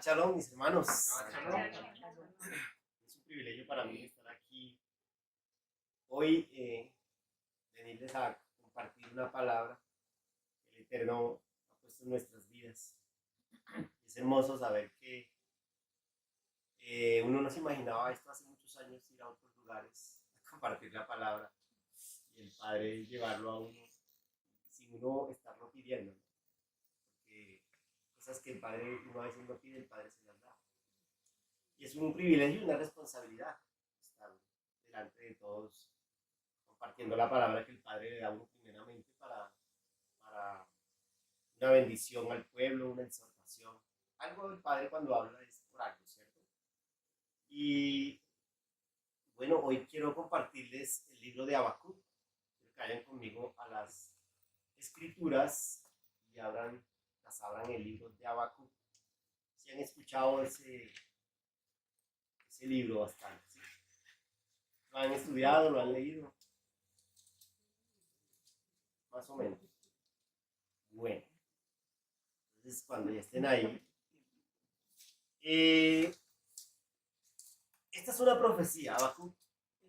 Shalom, mis hermanos. Shalom. Es un privilegio para mí estar aquí hoy, venirles a compartir una palabra que el Eterno ha puesto en nuestras vidas. Es hermoso saber que uno no se imaginaba esto hace muchos años, ir a otros lugares a compartir la palabra y el Padre llevarlo a uno sin uno estarlo pidiendo, ¿no? Porque cosas que el Padre uno a veces no pide, el Padre se las da. Y es un privilegio y una responsabilidad estar delante de todos compartiendo la palabra que el Padre le da a uno primeramente para una bendición al pueblo, una exhortación. Algo del Padre cuando habla es por algo, ¿cierto? Y bueno, hoy quiero compartirles el libro de Habacuc. Quiero que vayan conmigo a las escrituras y las abran el libro de Habacuc. Si han escuchado ese libro bastante, ¿sí? ¿Lo han estudiado, lo han leído? Más o menos. Bueno, entonces cuando ya estén ahí, esta es una profecía. Habacuc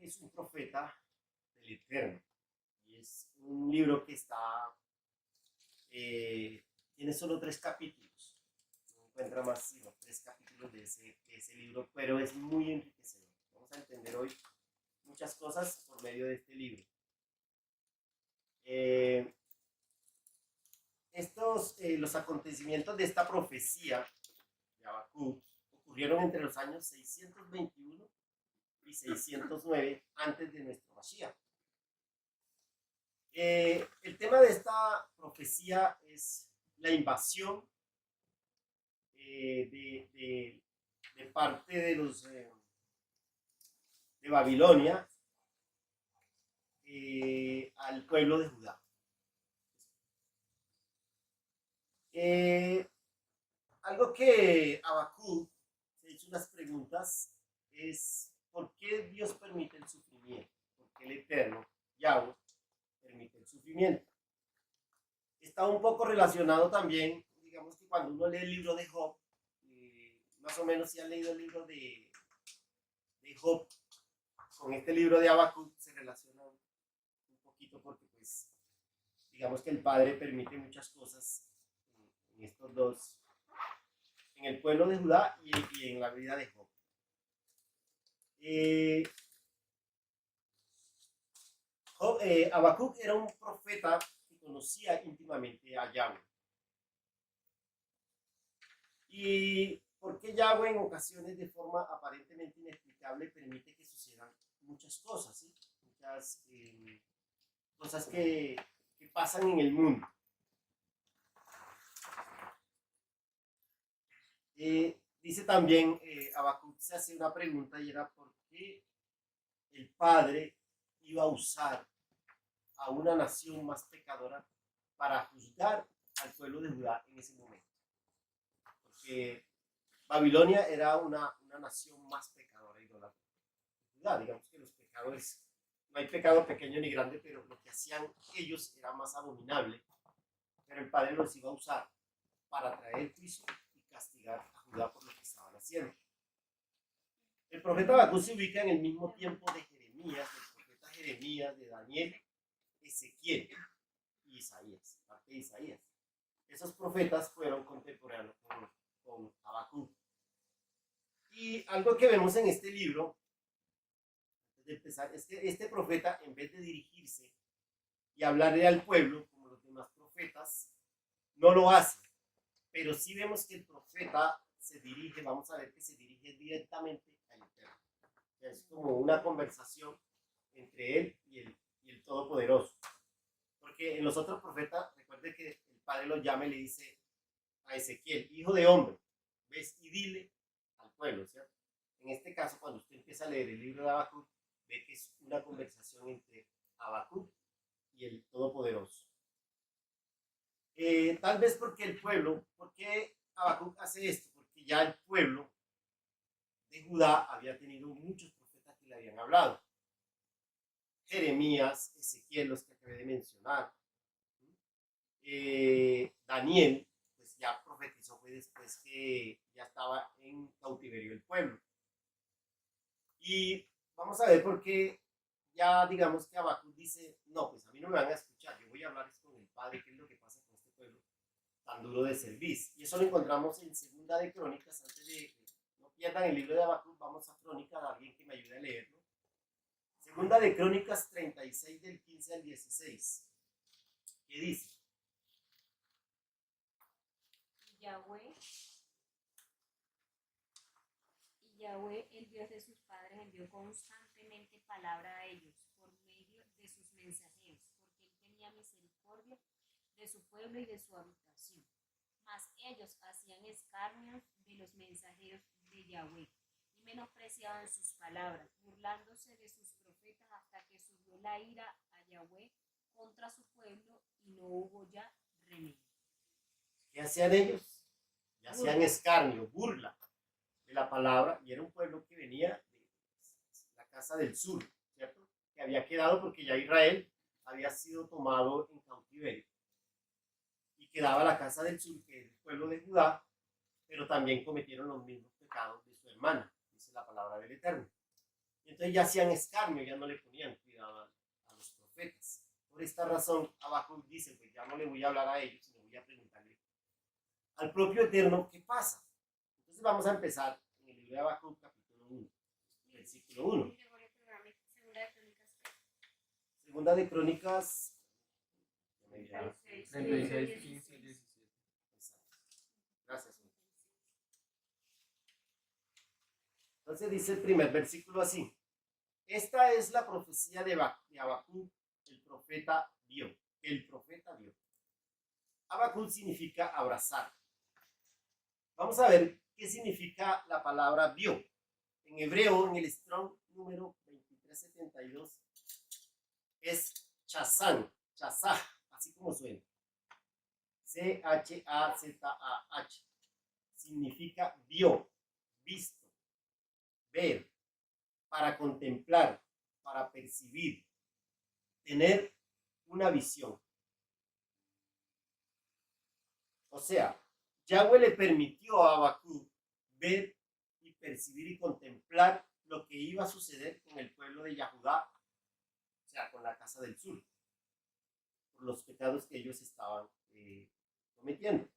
es un profeta del Eterno y es un libro que tiene solo 3 capítulos. No encuentra más sino 3 capítulos de ese libro, pero es muy enriquecedor. Vamos a entender hoy muchas cosas por medio de este libro. Los acontecimientos de esta profecía de Habacuc ocurrieron entre los años 621 y 609 antes de nuestro Mashiach. El tema de esta profecía es la invasión de parte de los de Babilonia al pueblo de Judá. Algo que Habacuc se ha hecho unas preguntas es ¿por qué Dios permite el sufrimiento? ¿Por qué el Eterno, Yahweh, permite el sufrimiento? Está un poco relacionado también, digamos que cuando uno lee el libro de Job, más o menos si han leído el libro de Job, con este libro de Habacuc se relaciona un poquito porque pues digamos que el Padre permite muchas cosas en estos dos, en el pueblo de Judá y en la vida de Job. Habacuc era un profeta que conocía íntimamente a Yahweh. ¿Y por qué Yahweh en ocasiones de forma aparentemente inexplicable permite que sucedan muchas cosas, ¿sí? Muchas cosas que pasan en el mundo? Dice también, Habacuc se hace una pregunta y era ¿por qué el Padre iba a usar a una nación más pecadora para juzgar al pueblo de Judá en ese momento? Porque Babilonia era una nación más pecadora y idólatra que Judá. Digamos que los pecadores, no hay pecado pequeño ni grande, pero lo que hacían ellos era más abominable. Pero el Padre los iba a usar para traer juicio y castigar a Judá por lo que estaban haciendo. El profeta Habacuc se ubica en el mismo tiempo de Jeremías, del profeta Jeremías, de Daniel, Ezequiel y Isaías, parte de Isaías. Esos profetas fueron contemporáneos con Habacuc. Y algo que vemos en este libro, antes de empezar, es que este profeta, en vez de dirigirse y hablarle al pueblo, como los demás profetas, no lo hace. Pero sí vemos que el profeta se dirige, vamos a ver que se dirige directamente al Eterno. Es como una conversación entre él y el Todopoderoso. Porque en los otros profetas, recuerde que el Padre lo llama y le dice a Ezequiel, hijo de hombre, ves y dile al pueblo, ¿cierto? En este caso, cuando usted empieza a leer el libro de Habacuc, ve que es una conversación entre Habacuc y el Todopoderoso. Tal vez porque el pueblo, ¿por qué Habacuc hace esto? Porque ya el pueblo de Judá había tenido muchos profetas que le habían hablado. Jeremías, Ezequiel, los que acabé de mencionar. Daniel, pues ya profetizó fue después que ya estaba en cautiverio el pueblo. Y vamos a ver por qué ya digamos que Habacuc dice, no, pues a mí no me van a escuchar, yo voy a hablar con el Padre, qué es lo que pasa con este pueblo tan duro de servir. Y eso lo encontramos en Segunda de Crónicas. Antes de que no pierdan el libro de Habacuc, vamos a Crónicas, a alguien que me ayude a leerlo. Segunda de Crónicas 36 del 15 al 16. ¿Qué dice? Yahweh, el Dios de sus padres, envió constantemente palabra a ellos por medio de sus mensajeros, porque él tenía misericordia de su pueblo y de su habitación. Mas ellos hacían escarnio de los mensajeros de Yahweh y menospreciaban sus palabras, burlándose de sus profetas hasta que subió la ira a Yahweh contra su pueblo y no hubo ya remedio. ¿Qué hacían ellos? Ya hacían escarnio, burla de la palabra, y era un pueblo que venía de la casa del sur, ¿cierto? Que había quedado porque ya Israel había sido tomado en cautiverio. Y quedaba la casa del sur, que es el pueblo de Judá, pero también cometieron los mismos pecados de su hermana, dice la palabra del Eterno. Y entonces ya hacían escarnio, ya no le ponían cuidado a los profetas. Por esta razón, Habacuc dice, pues ya no le voy a hablar a ellos, sino voy a preguntarle al propio Eterno qué pasa. Entonces vamos a empezar en el libro de Habacuc, capítulo 1, versículo 1. Segunda de Crónicas 36, 15 y 17. Gracias. Entonces dice el primer versículo así. Esta es la profecía de Habacuc, el profeta vio. El profeta vio. Habacuc significa abrazar. Vamos a ver qué significa la palabra vio. En hebreo, en el Strong número 2372, es chazán, chazah, así como suena. C-H-A-Z-A-H. Significa vio, visto, ver, para contemplar, para percibir, tener una visión. O sea, Yahweh le permitió a Habacuc ver y percibir y contemplar lo que iba a suceder con el pueblo de Yahudá, o sea, con la casa del sur, por los pecados que ellos estaban cometiendo.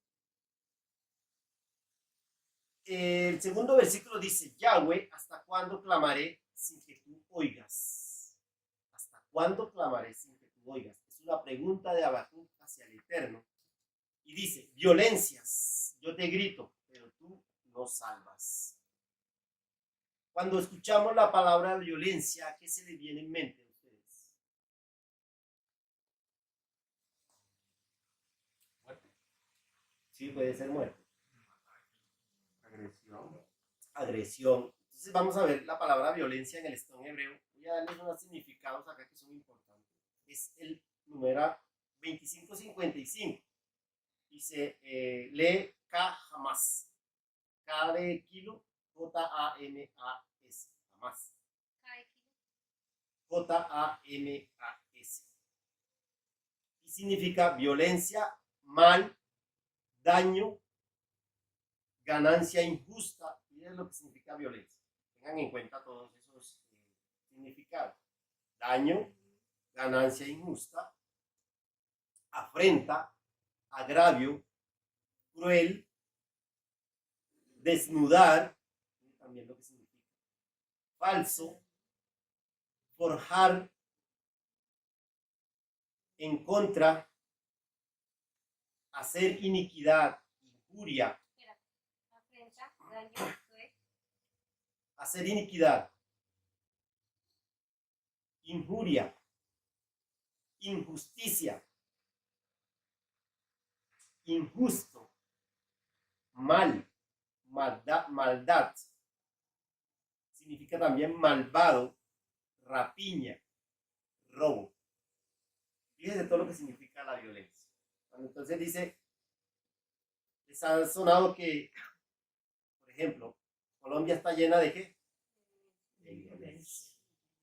El segundo versículo dice, Yahweh, ¿hasta cuándo clamaré sin que tú oigas? ¿Hasta cuándo clamaré sin que tú oigas? Es una pregunta de Habacuc hacia el Eterno. Y dice, violencias, yo te grito, pero tú no salvas. Cuando escuchamos la palabra violencia, ¿qué se le viene en mente a ustedes? Muerte. Sí, puede ser muerte. Agresión. Agresión. Entonces vamos a ver la palabra violencia en el Strong hebreo. Voy a darles unos significados acá que son importantes. Es el número 2555. Dice, lee K jamás. K de kilo, J-A-M-A-S. Jamás. J-A-M-A-S. Y significa violencia, mal, daño, ganancia injusta. Y es lo que significa violencia. Tengan en cuenta todos esos significados. Daño, ganancia injusta, afrenta, agravio, cruel, desnudar, también lo que significa, falso, forjar, en contra, hacer iniquidad, injuria, hacer iniquidad, injuria, injusticia, injusto, mal, maldad, significa también malvado, rapiña, robo. Fíjense todo lo que significa la violencia. Cuando entonces dice, les ha sonado que, por ejemplo, Colombia está llena de ¿qué? De violencia.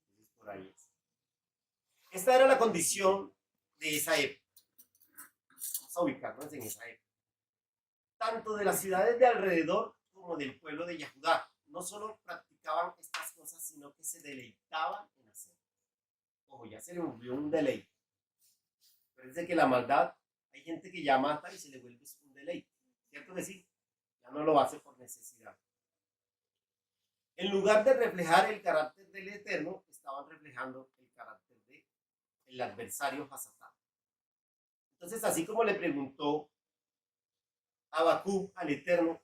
Entonces, por ahí es. Esta era la condición de esa época. Vamos a ubicarnos en esa época. tanto de las ciudades de alrededor como del pueblo de Yahudá. No solo practicaban estas cosas, sino que se deleitaban en hacerlo. Ojo, ya se le volvió un deleite. Parece que la maldad, hay gente que ya mata y se le vuelve un deleite. ¿Cierto que sí? Ya no lo hace por necesidad. En lugar de reflejar el carácter del Eterno, estaban reflejando el carácter del adversario Hasatán. Entonces, así como le preguntó Habacuc al Eterno,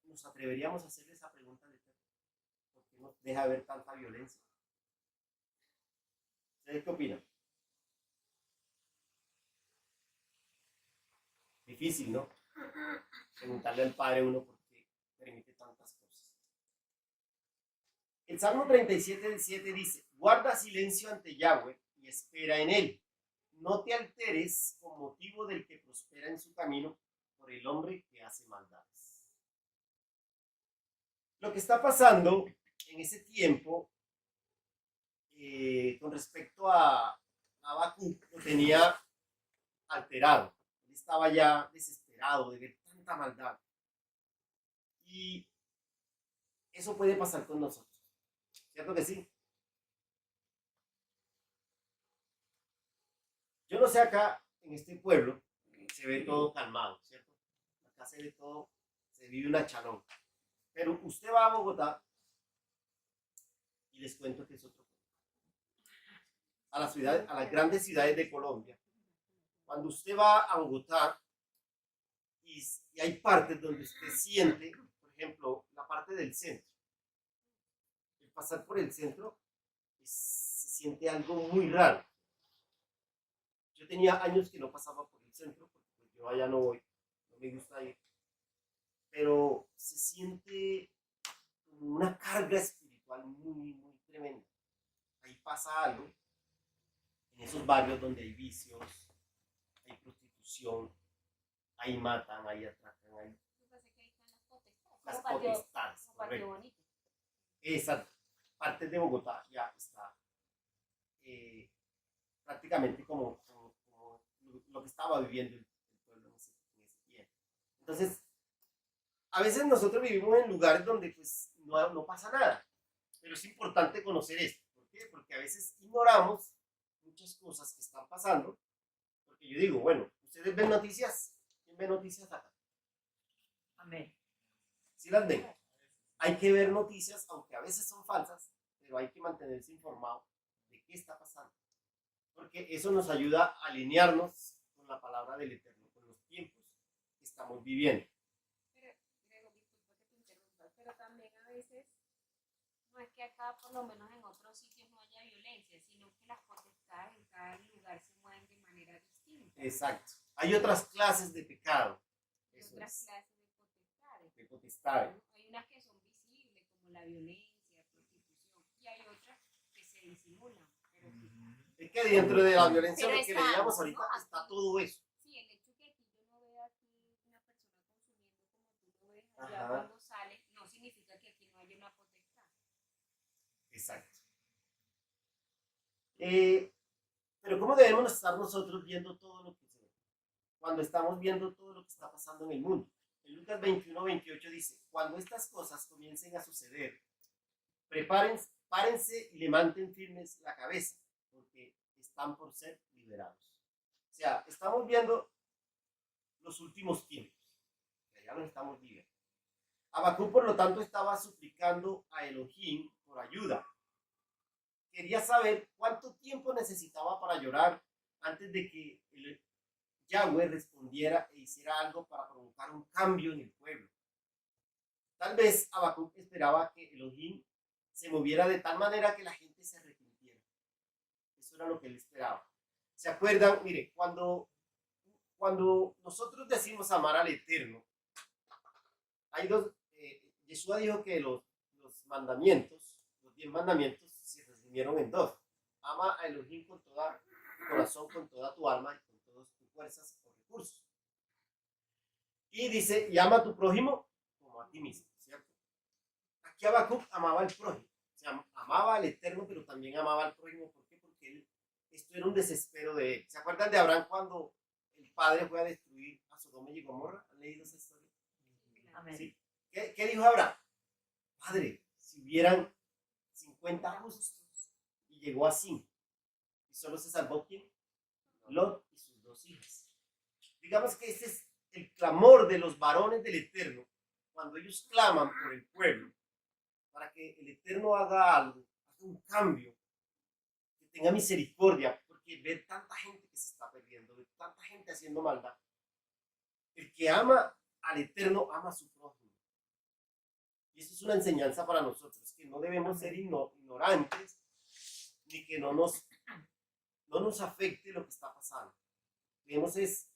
¿nos atreveríamos a hacerle esa pregunta al Eterno? ¿Por qué nos deja ver tanta violencia? ¿Ustedes qué opinan? Difícil, ¿no? Preguntarle al Padre uno por qué permite tantas cosas. El Salmo 37:7 dice: guarda silencio ante Yahweh y espera en él. No te alteres con motivo del que prospera en su camino, por el hombre que hace maldades. Lo que está pasando en ese tiempo con respecto a Habacuc lo tenía alterado. Él estaba ya desesperado de ver tanta maldad. Y eso puede pasar con nosotros. ¿Cierto que sí? Yo no sé acá, en este pueblo, se ve todo calmado, ¿cierto? Acá se ve todo, se vive una chalón. Pero usted va a Bogotá y les cuento que es otro pueblo. A las grandes ciudades de Colombia. Cuando usted va a Bogotá y hay partes donde usted siente, por ejemplo, la parte del centro. El pasar por el centro se siente algo muy raro. Yo tenía años que no pasaba por el centro porque pues, yo allá no voy, no me gusta ir. Pero se siente como una carga espiritual muy, muy tremenda. Ahí pasa algo, en esos barrios donde hay vicios, hay prostitución, ahí matan, ahí atracan, ahí las potestades. Esa parte de Bogotá ya está prácticamente como lo que estaba viviendo el pueblo en ese tiempo. Entonces, a veces nosotros vivimos en lugares donde pues no pasa nada, pero es importante conocer esto. ¿Por qué? Porque a veces ignoramos muchas cosas que están pasando, porque yo digo, bueno, ustedes ven noticias, ¿quién ve noticias acá? Amén. ¿Sí las ven? Hay que ver noticias, aunque a veces son falsas, pero hay que mantenerse informado de qué está pasando, porque eso nos ayuda a alinearnos con la palabra del Eterno, con los tiempos que estamos viviendo. Disculpa que te interrumpa, pero también a veces no es que acá, por lo menos en otros sitios, no haya violencia, sino que las potestades en cada lugar se mueven de manera distinta. Exacto. Hay otras clases de pecado. Hay otras clases de potestades. De potestades. Hay unas que son visibles, como la violencia, prostitución, y hay otras que se disimulan. Pero es que dentro de la violencia, pero lo que leíamos ahorita, ¿no? está todo eso. Sí, el hecho que aquí yo no vea aquí una persona consumiendo como tú lo ves allá cuando sale, no significa que aquí no haya una potestad. Exacto. Pero ¿cómo debemos estar nosotros viendo todo lo que se ve? Cuando estamos viendo todo lo que está pasando en el mundo. En Lucas 21:28 dice: cuando estas cosas comiencen a suceder, párense y levanten firmes la cabeza, porque están por ser liberados. O sea, estamos viendo los últimos tiempos, que ya los estamos viviendo. Habacuc, por lo tanto, estaba suplicando a Elohim por ayuda. Quería saber cuánto tiempo necesitaba para llorar antes de que Yahweh respondiera e hiciera algo para provocar un cambio en el pueblo. Tal vez Habacuc esperaba que Elohim se moviera de tal manera que la gente se arrepintiera. Eso era lo que él esperaba. ¿Se acuerdan? Mire, cuando nosotros decimos amar al Eterno, hay dos. Yeshua dijo que los mandamientos, los 10 mandamientos, se resumieron en dos. Ama a Elohim con todo tu corazón, con toda tu alma y con todas tus fuerzas o recursos. Y dice, y ama a tu prójimo como a ti mismo, ¿cierto? Aquí Habacuc amaba al prójimo. O sea, amaba al Eterno, pero también amaba al prójimo. ¿Por qué? Porque esto era un desespero de él. ¿Se acuerdan de Abraham cuando el padre fue a destruir a Sodoma y Gomorra? ¿Han leído esa historia? Amén. ¿Sí? ¿Qué dijo Abraham? Padre, si hubieran 50 justos y llegó a 5 y solo se salvó ¿quién? Lot y sus 2 hijas. Digamos que ese es el clamor de los varones del Eterno cuando ellos claman por el pueblo para que el Eterno haga algo, haga un cambio, que tenga misericordia, porque ver tanta gente que se está perdiendo, ver tanta gente haciendo maldad. El que ama al Eterno ama a su prójimo. Y eso es una enseñanza para nosotros, que no debemos ser ignorantes, ni que no nos afecte lo que está pasando. Debemos es,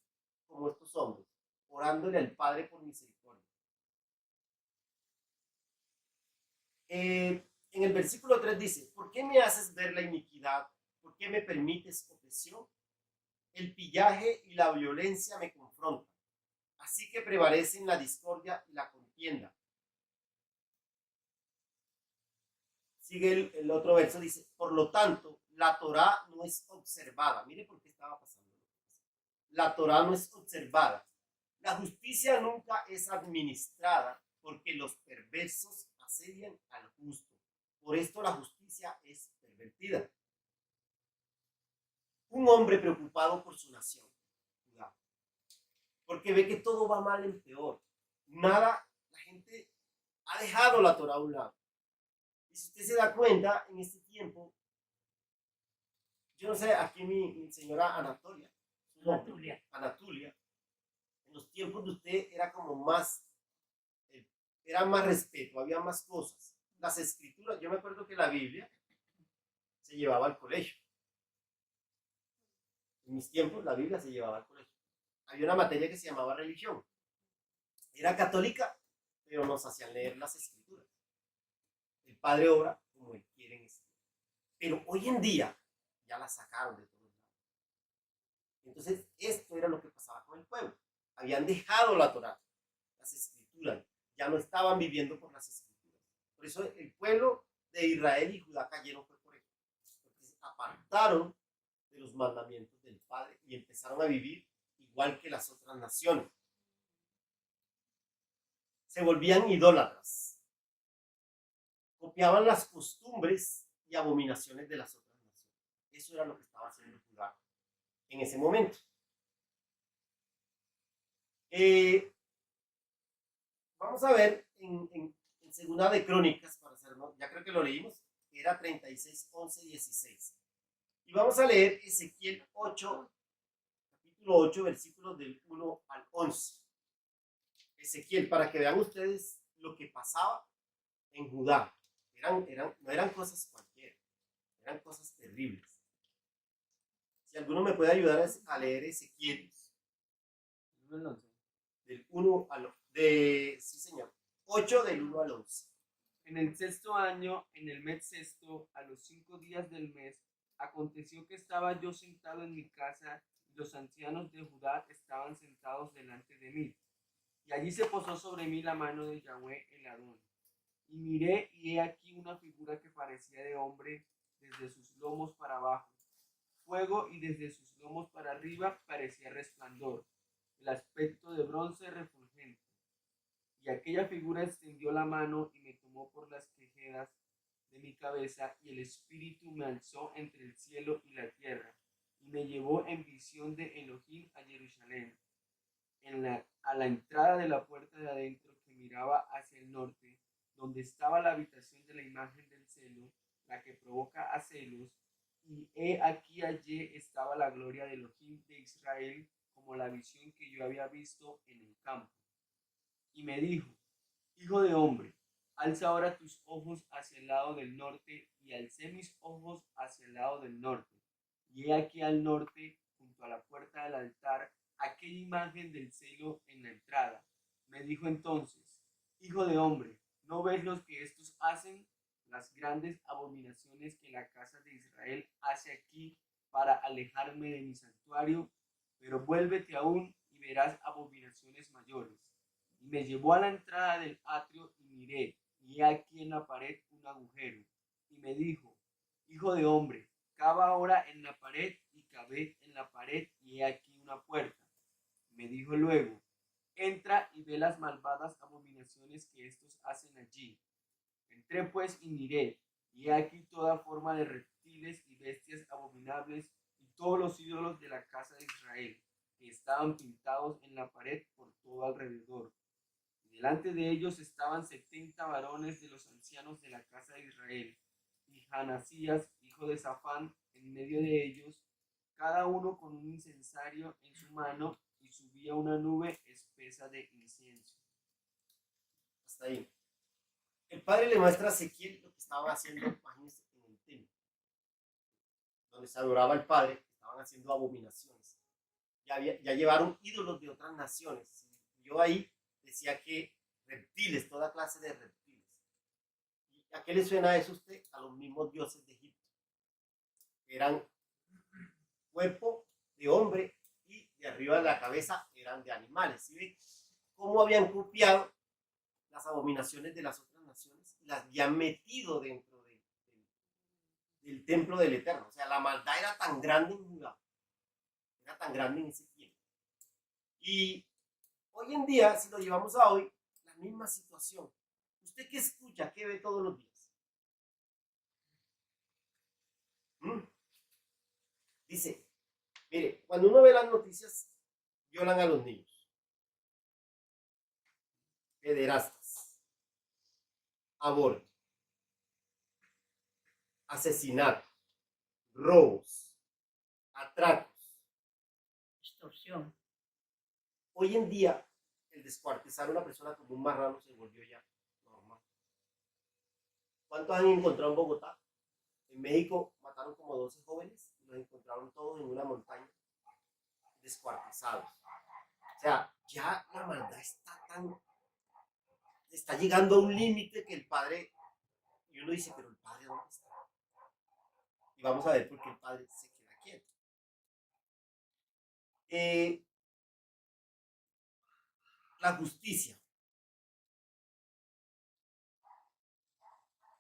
como estos hombres, orándole al Padre por misericordia. En el versículo 3 dice, ¿por qué me haces ver la iniquidad? ¿Por qué me permites opresión? El pillaje y la violencia me confrontan. Así que prevalecen la discordia y la contienda. Sigue el otro verso, dice, por lo tanto, la Torá no es observada. Mire por qué estaba pasando. La Torá no es observada. La justicia nunca es administrada porque los perversos asedian al justo. Por esto la justicia es pervertida. Un hombre preocupado por su nación, porque ve que todo va mal en peor. Nada, la gente ha dejado la Torá a un lado. Y si usted se da cuenta, en este tiempo, yo no sé, aquí mi señora Anatolia, Anatulia, en los tiempos de usted era como más, era más respeto, había más cosas. Las escrituras, yo me acuerdo que la Biblia se llevaba al colegio. En mis tiempos la Biblia se llevaba al colegio. Había una materia que se llamaba religión. Era católica, pero nos hacían leer las escrituras. El padre obra como él quiere en esto. Pero hoy en día ya la sacaron de todos lados. Entonces, esto era lo que pasaba con el pueblo. Habían dejado la Torá, las escrituras, ya no estaban viviendo por las escrituras. Por eso el pueblo de Israel y Judá cayeron fue por eso. Porque se apartaron de los mandamientos del Padre y empezaron a vivir igual que las otras naciones. Se volvían idólatras. Copiaban las costumbres y abominaciones de las otras naciones. Eso era lo que estaba haciendo Judá en ese momento. Vamos a ver en Segunda de Crónicas, para hacerlo, ya creo que lo leímos, era 36, 11, 16. Y vamos a leer Ezequiel 8, capítulo 8, versículos del 1 al 11. Ezequiel, para que vean ustedes lo que pasaba en Judá. No eran cosas cualquiera, eran cosas terribles. Si alguno me puede ayudar a leer Ezequiel, del 1 al 11. Sí, señor. 8 del 1 al 11. En el 6.º año, en el mes 6, a los 5 días del mes, aconteció que estaba yo sentado en mi casa y los ancianos de Judá estaban sentados delante de mí. Y allí se posó sobre mí la mano de Yahweh el Adón. Y miré, y he aquí una figura que parecía de hombre desde sus lomos para abajo, fuego, y desde sus lomos para arriba parecía resplandor, el aspecto de bronce refulgente. Y aquella figura extendió la mano y me tomó por las quejedas de mi cabeza, y el espíritu me alzó entre el cielo y la tierra, y me llevó en visión de Elohim a Jerusalén, a la entrada de la puerta de adentro que miraba hacia el norte, donde estaba la habitación de la imagen del celo, la que provoca a celos, y he aquí allí estaba la gloria de Elohim de Israel, como la visión que yo había visto en el campo. Y me dijo, hijo de hombre, alza ahora tus ojos hacia el lado del norte, y alcé mis ojos hacia el lado del norte, y he aquí al norte, junto a la puerta del altar, aquella imagen del celo en la entrada. Me dijo entonces, hijo de hombre, ¿no ves lo que estos hacen? Las grandes abominaciones que la casa de Israel hace aquí para alejarme de mi santuario, pero vuélvete aún y verás abominaciones mayores. Y me llevó a la entrada del atrio y miré, y he aquí en la pared un agujero. Y me dijo, hijo de hombre, cava ahora en la pared, y cavé en la pared, y he aquí una puerta. Me dijo luego, entra y ve las malvadas abominaciones que estos hacen allí. Entré pues y miré, y he aquí toda forma de reptiles y bestias abominables y todos los ídolos de la casa de Israel, que estaban pintados en la pared por todo alrededor. Y delante de ellos estaban 70 varones de los ancianos de la casa de Israel, y Hanasías, hijo de Safán, en medio de ellos, cada uno con un incensario en su mano, y subía una nube espesa de incienso. Hasta ahí. El padre le muestra a Ezequiel lo que estaban haciendo, imagínense, en el templo, donde se adoraba al padre, estaban haciendo abominaciones. Ya llevaron ídolos de otras naciones. Yo ahí decía que reptiles, toda clase de reptiles. ¿Y a qué le suena eso a usted? A los mismos dioses de Egipto. Eran cuerpo de hombre y de arriba de la cabeza eran de animales. ¿Sí ven cómo habían copiado las abominaciones de las otras naciones y las habían metido dentro del templo del Eterno? O sea, la maldad era tan grande en Judá, era tan grande en ese tiempo. Y hoy en día, si lo llevamos a hoy, la misma situación. ¿Usted qué escucha, qué ve todos los días? Dice, mire, cuando uno ve las noticias, violan a los niños, pederastas, aborto, asesinato, robos, atracos. Extorsión. Hoy en día, el descuartizar a una persona como un marrano se volvió ya normal. ¿Cuántos han encontrado en Bogotá? En México mataron como 12 jóvenes y los encontraron todos en una montaña, descuartizados. O sea, ya la maldad está llegando a un límite que el padre, y uno dice, pero el padre ¿dónde está? Y vamos a ver por qué el padre se queda quieto. La justicia.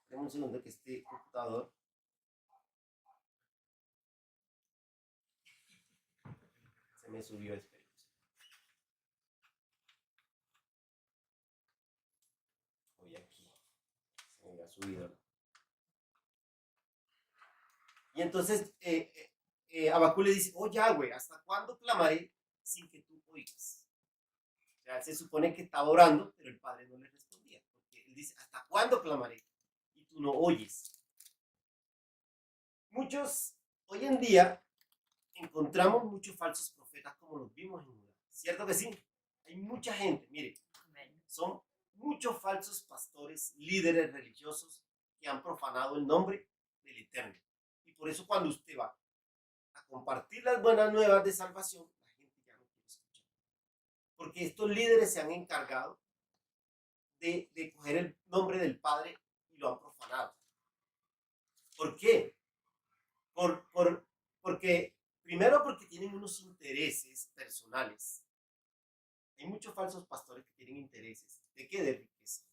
Dame un segundo que este computador se me subió, espera. Voy aquí, se me había subido. Y entonces Abacú le dice, oh Yahweh, ¿hasta cuándo clamaré sin que tú oigas? O sea, se supone que estaba orando, pero el padre no le respondía, porque él dice, ¿hasta cuándo clamaré? Y tú no oyes. Muchos, hoy en día, encontramos muchos falsos profetas como los vimos en Judá. ¿Cierto que sí? Hay mucha gente, mire, son muchos falsos pastores, líderes religiosos que han profanado el nombre del Eterno. Y por eso cuando usted va a compartir las buenas nuevas de salvación, la gente ya no quiere escuchar. Porque estos líderes se han encargado de coger el nombre del Padre y lo han profanado. ¿Por qué? Primero porque tienen unos intereses personales. Hay muchos falsos pastores que tienen intereses. ¿De qué? De riqueza.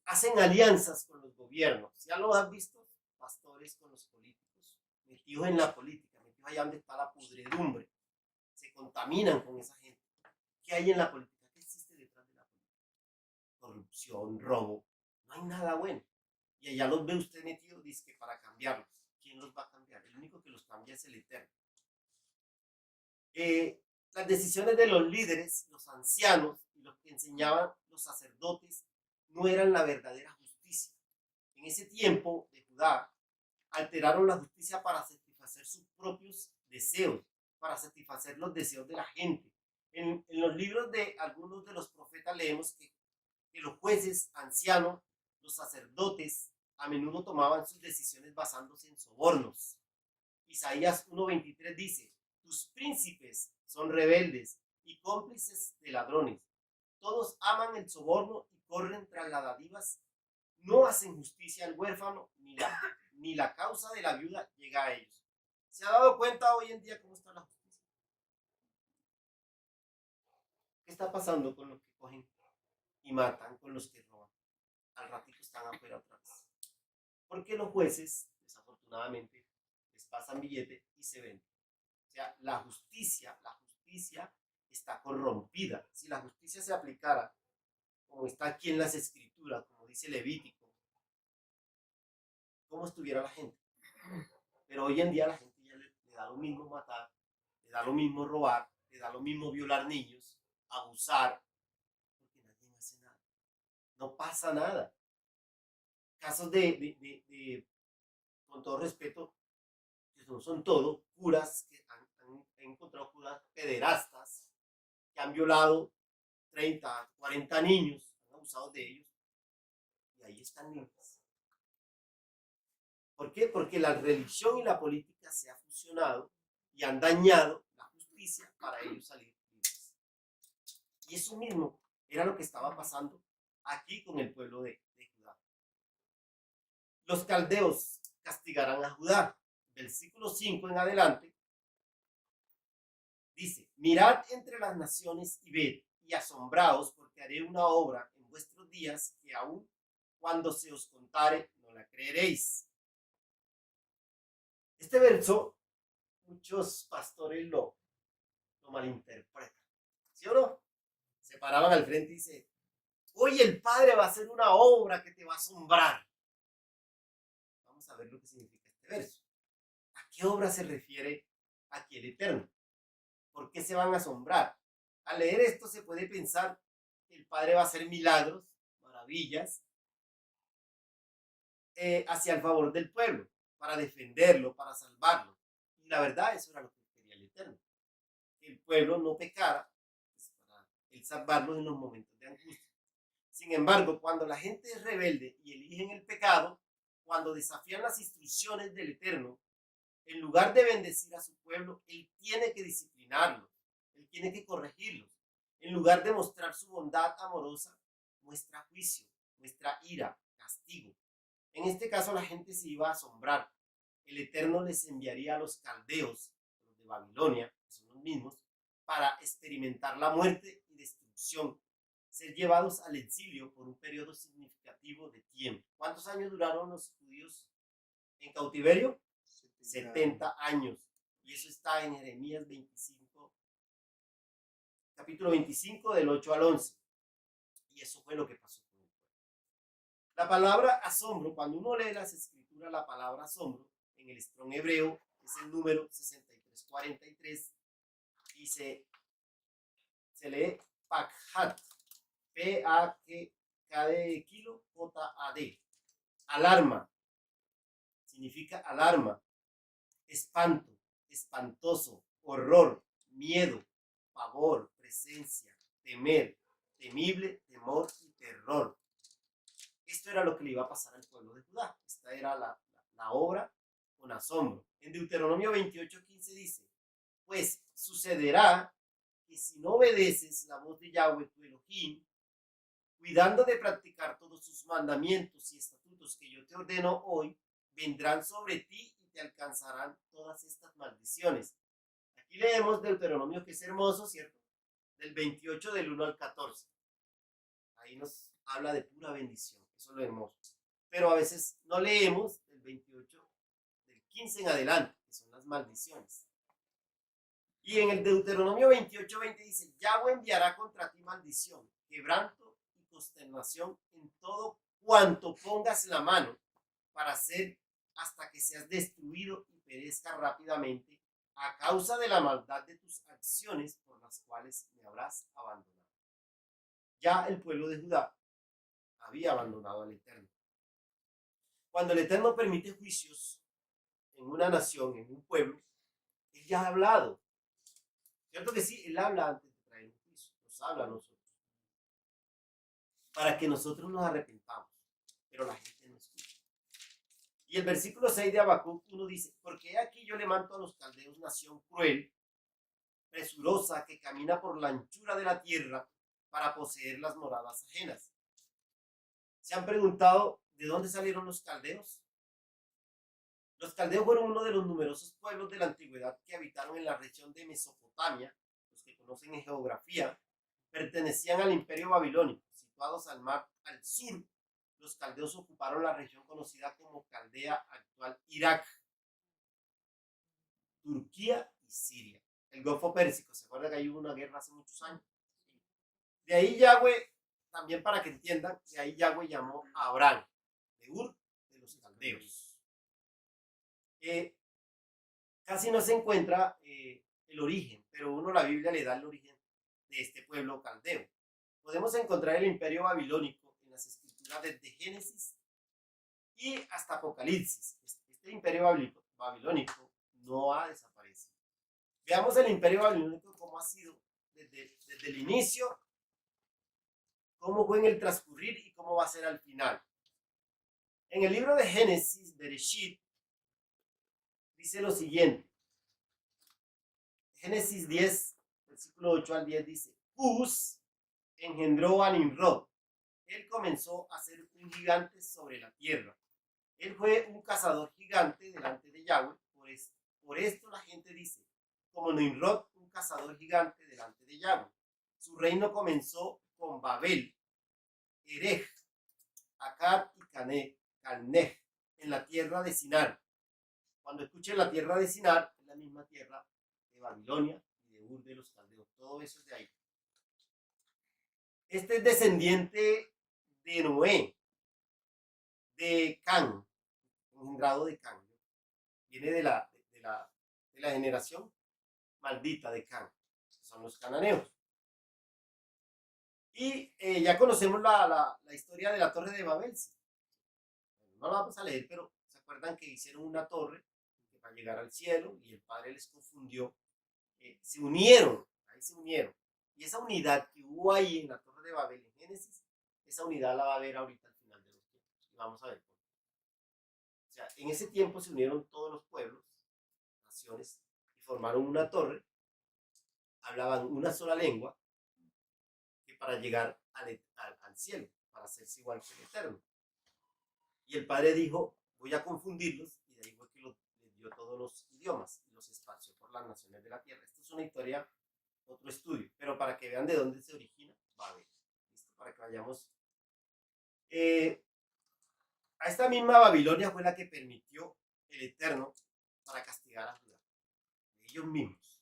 Hacen alianzas con los gobiernos. ¿Ya lo has visto? Pastores con los políticos, metidos en la política, metidos allá donde está la pudredumbre. Se contaminan con esa gente. ¿Qué hay en la política? ¿Qué existe detrás de la política? Corrupción, robo. No hay nada bueno. Y allá los ve usted metidos, dice que para cambiarlos. ¿Quién los va a cambiar? El único que los cambia es el Eterno. Las decisiones de los líderes, los ancianos y los que enseñaban los sacerdotes no eran la verdadera justicia. En ese tiempo de Judá alteraron la justicia para satisfacer sus propios deseos, para satisfacer los deseos de la gente. En los libros de algunos de los profetas leemos que los jueces, ancianos, los sacerdotes a menudo tomaban sus decisiones basándose en sobornos. Isaías 1:23 dice, tus príncipes son rebeldes y cómplices de ladrones. Todos aman el soborno y corren tras las dádivas. No hacen justicia al huérfano, ni la causa de la viuda llega a ellos. ¿Se ha dado cuenta hoy en día cómo está la justicia? ¿Qué está pasando con los que cogen y matan, con los que roban? Al ratito están afuera otra vez. Porque los jueces, desafortunadamente, les pasan billete y se venden. O sea, la justicia está corrompida. Si la justicia se aplicara como está aquí en las escrituras, como dice Levítico, ¿cómo estuviera la gente? Pero hoy en día la gente ya le da lo mismo matar, le da lo mismo robar, le da lo mismo violar niños, abusar, porque nadie hace nada. No pasa nada. Casos con todo respeto, que no son todo, curas que han encontrado curas pederastas, que han violado 30, 40 niños, han abusado de ellos, y ahí están libres. ¿Por qué? Porque la religión y la política se han fusionado y han dañado la justicia para ellos salir libres. Y eso mismo era lo que estaba pasando aquí con el pueblo de Judá. Los caldeos castigarán a Judá. Versículo 5 en adelante dice: mirad entre las naciones y ved, y asombraos, porque haré una obra en vuestros días que aún cuando se os contare no la creeréis. Este verso, muchos pastores lo malinterpretan, ¿sí o no? Se paraban al frente y dicen: hoy el Padre va a hacer una obra que te va a asombrar. Vamos a ver lo que significa este verso. ¿A qué obra se refiere aquí el Eterno? ¿Por qué se van a asombrar? Al leer esto se puede pensar que el Padre va a hacer milagros, maravillas, hacia el favor del pueblo, para defenderlo, para salvarlo. Y la verdad, eso era lo que quería el Eterno. Que el pueblo no pecara, pues, para él salvarlo en los momentos de angustia. Sin embargo, cuando la gente es rebelde y eligen el pecado, cuando desafían las instrucciones del Eterno, en lugar de bendecir a su pueblo, él tiene que disciplinarlos, él tiene que corregirlos. En lugar de mostrar su bondad amorosa, muestra juicio, muestra ira, castigo. En este caso la gente se iba a asombrar. El Eterno les enviaría a los caldeos, los de Babilonia, que son los mismos, para experimentar la muerte y destrucción, ser llevados al exilio por un periodo significativo de tiempo. ¿Cuántos años duraron los judíos en cautiverio? 70 años. Y eso está en Jeremías 25, capítulo 25, del 8 al 11. Y eso fue lo que pasó con el pueblo. La palabra asombro, cuando uno lee las escrituras, la palabra asombro, en el Strong hebreo, es el número 6343, y se lee Pakhad, P-A-K de kilo, J-A-D. Alarma, significa alarma, espanto, espantoso, horror, miedo, pavor, presencia, temer, temible, temor y terror. Esto era lo que le iba a pasar al pueblo de Judá. Esta era la obra con asombro. En Deuteronomio 28:15 dice: pues sucederá que si no obedeces la voz de Yahweh tu Elohim, cuidando de practicar todos sus mandamientos y estatutos que yo te ordeno hoy, vendrán sobre ti y te alcanzarán todas estas maldiciones. Aquí leemos Deuteronomio, que es hermoso, ¿cierto? Del 28, del 1 al 14. Ahí nos habla de pura bendición, eso es lo hermoso. Pero a veces no leemos del 28, del 15 en adelante, que son las maldiciones. Y en el Deuteronomio 28:20 dice: Yahweh enviará contra ti maldición, quebranto y consternación en todo cuanto pongas la mano para hacer, hasta que seas destruido y perezca rápidamente a causa de la maldad de tus acciones por las cuales me habrás abandonado. Ya el pueblo de Judá había abandonado al Eterno. Cuando el Eterno permite juicios en una nación, en un pueblo, él ya ha hablado. ¿Cierto que sí? Él habla antes de traer un juicio, nos habla a nosotros, para que nosotros nos arrepentamos, pero la gente no escucha. Y el versículo 6 de Habacuc 1 dice: porque aquí yo le manto a los caldeos nación cruel, presurosa, que camina por la anchura de la tierra para poseer las moradas ajenas. ¿Se han preguntado de dónde salieron los caldeos? Los caldeos fueron uno de los numerosos pueblos de la antigüedad que habitaron en la región de Mesopotamia. Los que conocen en geografía, pertenecían al imperio babilónico. Situados al mar al sur, los caldeos ocuparon la región conocida como Caldea, actual Irak, Turquía y Siria. el Golfo Pérsico. ¿Se acuerdan que hay hubo una guerra hace muchos años? De ahí Yahweh, también para que entiendan, de ahí Yahweh llamó a Abraham, de Ur, de los caldeos. Casi no se encuentra el origen, pero uno la Biblia le da el origen de este pueblo caldeo. Podemos encontrar el imperio babilónico en las escrituras desde Génesis y hasta Apocalipsis. Este imperio babilónico no ha desaparecido. Veamos el imperio babilónico cómo ha sido desde el inicio, cómo fue en el transcurrir y cómo va a ser al final. En el libro de Génesis, Bereshit, dice lo siguiente. Génesis 10, versículo 8 al 10 dice: Cus engendró a Nimrod. Él comenzó a ser un gigante sobre la tierra. Él fue un cazador gigante delante de Yahweh. Por esto la gente dice, como Nimrod, un cazador gigante delante de Yahweh. Su reino comenzó con Babel, Erech, Akkad y Calneh, en la tierra de Sinar. Cuando escuchen la tierra de Sinar, es la misma tierra de Babilonia y de Ur de los caldeos. Todo eso es de ahí. Este es descendiente de Noé, de Can, engendrado de Can. Viene de la generación maldita de Can, que son los cananeos. Y ya conocemos la historia de la Torre de Babel. No la vamos a leer, pero se acuerdan que hicieron una torre para llegar al cielo y el Padre les confundió. Se unieron, ahí se unieron. Y esa unidad que hubo ahí en la Torre de Babel en Génesis, esa unidad la va a ver ahorita al final de los tiempos. Y vamos a ver por qué. O sea, en ese tiempo se unieron todos los pueblos, naciones, y formaron una torre, hablaban una sola lengua, que para llegar al cielo, para hacerse igual que el Eterno. Y el Padre dijo, voy a confundirlos, y de ahí fue que les dio todos los idiomas y los esparció por las naciones de la tierra. Esto es una historia, otro estudio, pero para que vean de dónde se origina Babel. ¿Listo? Para que vayamos. A esta misma Babilonia fue la que permitió el Eterno para castigar a Judá, ellos mismos.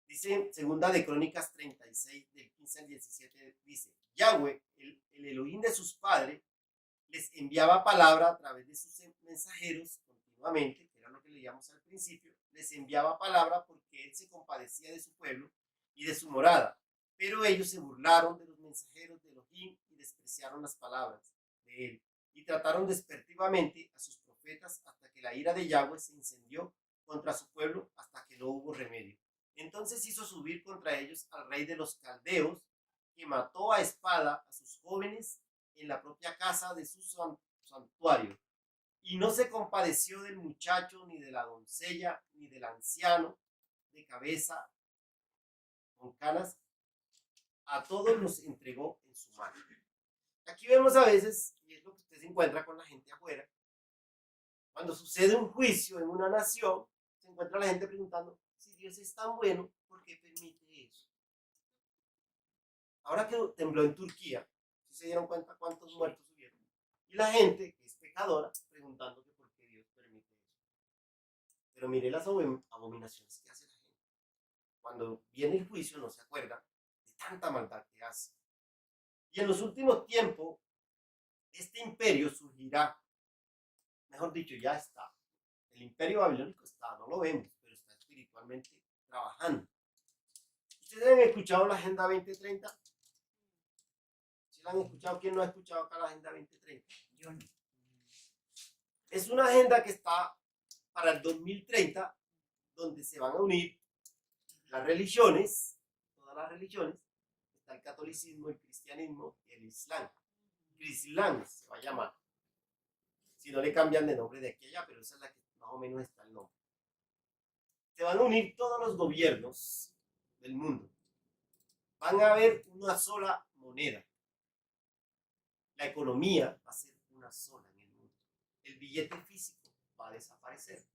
Dice segunda de Crónicas 36, del 15 al 17, dice, Yahweh, el Elohim de sus padres, les enviaba palabra a través de sus mensajeros continuamente, que era lo que leíamos al principio, les enviaba palabra porque él se compadecía de su pueblo y de su morada, pero ellos se burlaron de los mensajeros de Elohim y despreciaron las palabras de él, y trataron despectivamente a sus profetas hasta que la ira de Yahweh se incendió contra su pueblo hasta que no hubo remedio. Entonces hizo subir contra ellos al rey de los caldeos, que mató a espada a sus jóvenes en la propia casa de su santuario, y no se compadeció del muchacho, ni de la doncella, ni del anciano de cabeza con canas, a todos los entregó en su mano. Aquí vemos a veces, y es lo que usted se encuentra con la gente afuera, cuando sucede un juicio en una nación, se encuentra la gente preguntando, si Dios es tan bueno, ¿por qué permite eso? Ahora que tembló en Turquía, ¿sí se dieron cuenta cuántos muertos hubieron? Y la gente, que es pecadora, preguntando que por qué Dios permite eso. Pero mire las abominaciones que hace la gente. Cuando viene el juicio no se acuerda de tanta maldad que hace. Y en los últimos tiempos, este imperio surgirá, mejor dicho, ya está. El imperio babilónico está, no lo vemos, pero está espiritualmente trabajando. ¿Ustedes han escuchado la Agenda 2030? ¿Sí la han escuchado? ¿Quién no ha escuchado acá la Agenda 2030? Yo no. Es una agenda que está para el 2030, donde se van a unir las religiones, todas las religiones. Está el catolicismo, el cristianismo y el islam. El islam se va a llamar. Si no le cambian de nombre de aquí a allá, pero esa es la que más o menos está el nombre. Se van a unir todos los gobiernos del mundo. Van a haber una sola moneda. La economía va a ser una sola en el mundo. El billete físico va a desaparecer.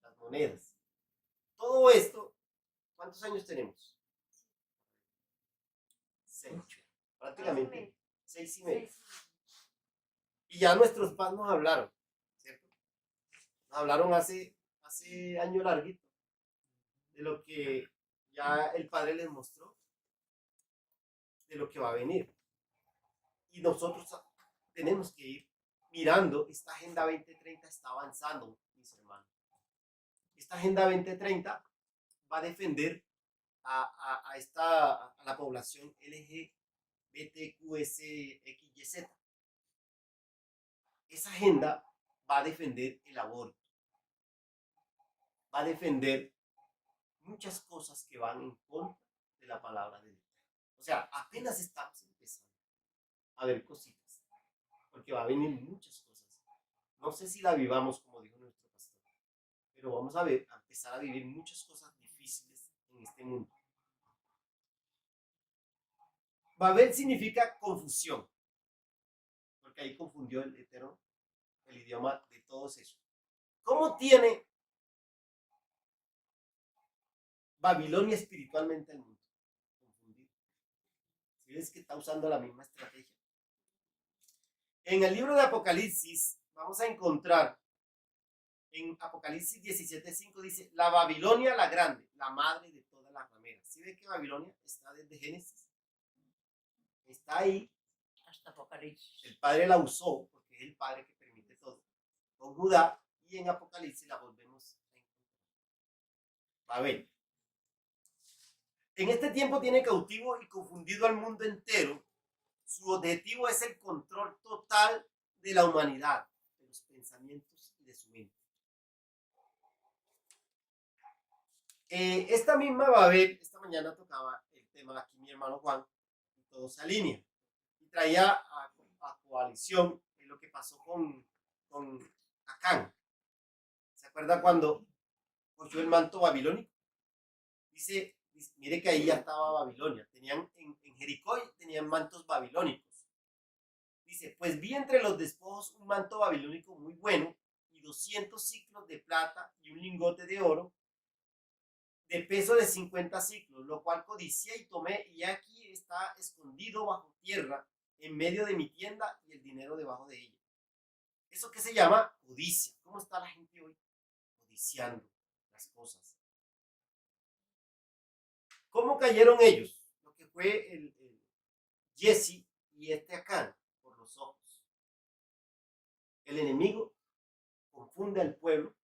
Las monedas. Todo esto, ¿cuántos años tenemos? 6. Prácticamente 6 y medio. Y ya nuestros padres nos hablaron, ¿cierto? Nos hablaron hace año larguito de lo que Ya el Padre les mostró de lo que va a venir. Y nosotros tenemos que ir mirando, esta Agenda 2030 está avanzando, mis hermanos. Esta Agenda 2030 va a defender a la población LGBTQSXYZ. Esa agenda va a defender el aborto, va a defender muchas cosas que van en contra de la palabra de Dios. O sea, apenas estamos empezando a ver cositas, porque va a venir muchas cosas. No sé si la vivamos como dijo nuestro pastor, pero vamos a empezar a vivir muchas cosas difíciles en este mundo. Babel significa confusión, porque ahí confundió el Eterno el idioma de todos esos. ¿Cómo tiene Babilonia espiritualmente el mundo? Confundido. ¿Sí ves que está usando la misma estrategia? En el libro de Apocalipsis vamos a encontrar, en Apocalipsis 17:5 dice, la Babilonia la grande, la madre de todas las rameras. ¿Sí ves que Babilonia está desde Génesis? Está ahí. Hasta Apocalipsis. El Padre la usó, porque es el Padre que permite todo, con Judá, y en Apocalipsis la volvemos a encontrar. Babel. En este tiempo tiene cautivo y confundido al mundo entero. Su objetivo es el control total de la humanidad, de los pensamientos y de su mente. Esta misma Babel, esta mañana tocaba el tema aquí mi hermano Juan, y todo se alinea. Y traía a coalición lo que pasó con Acán. ¿Se acuerda cuando cogió el manto babilónico? Dice, mire que ahí ya estaba Babilonia. Tenían en Jericó tenían mantos babilónicos. Dice, pues vi entre los despojos un manto babilónico muy bueno y 200 ciclos de plata y un lingote de oro de peso de 50 ciclos, lo cual codicié y tomé, y aquí está escondido bajo tierra en medio de mi tienda y el dinero debajo de ella. Eso que se llama codicia. ¿Cómo está la gente hoy? Codiciando las cosas. ¿Cómo cayeron ellos? Lo que fue el Jesse y Acán, por los ojos. El enemigo confunde al pueblo,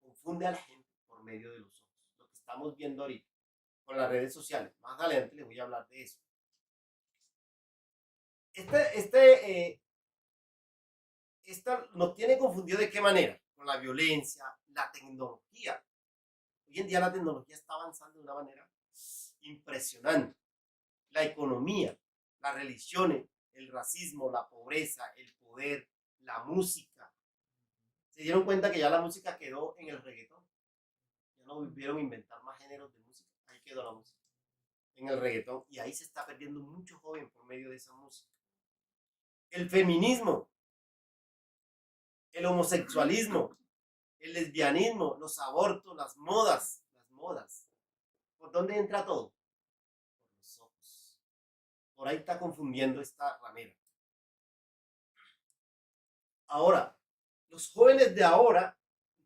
confunde a la gente por medio de los ojos. Lo que estamos viendo ahorita con las redes sociales. Más adelante les voy a hablar de eso. Esta nos tiene confundido ¿de qué manera? Con la violencia, la tecnología. Hoy en día la tecnología está avanzando de una manera impresionante. La economía, las religiones, el racismo, la pobreza, el poder, la música. ¿Se dieron cuenta que ya la música quedó en el reggaetón? Ya no volvieron a inventar más géneros de música. Ahí quedó la música, en el reggaetón. Y ahí se está perdiendo mucho joven por medio de esa música. El feminismo, el homosexualismo, el lesbianismo, los abortos, las modas. ¿Por dónde entra todo? Por los ojos. Por ahí está confundiendo esta ramera. Ahora, los jóvenes de ahora,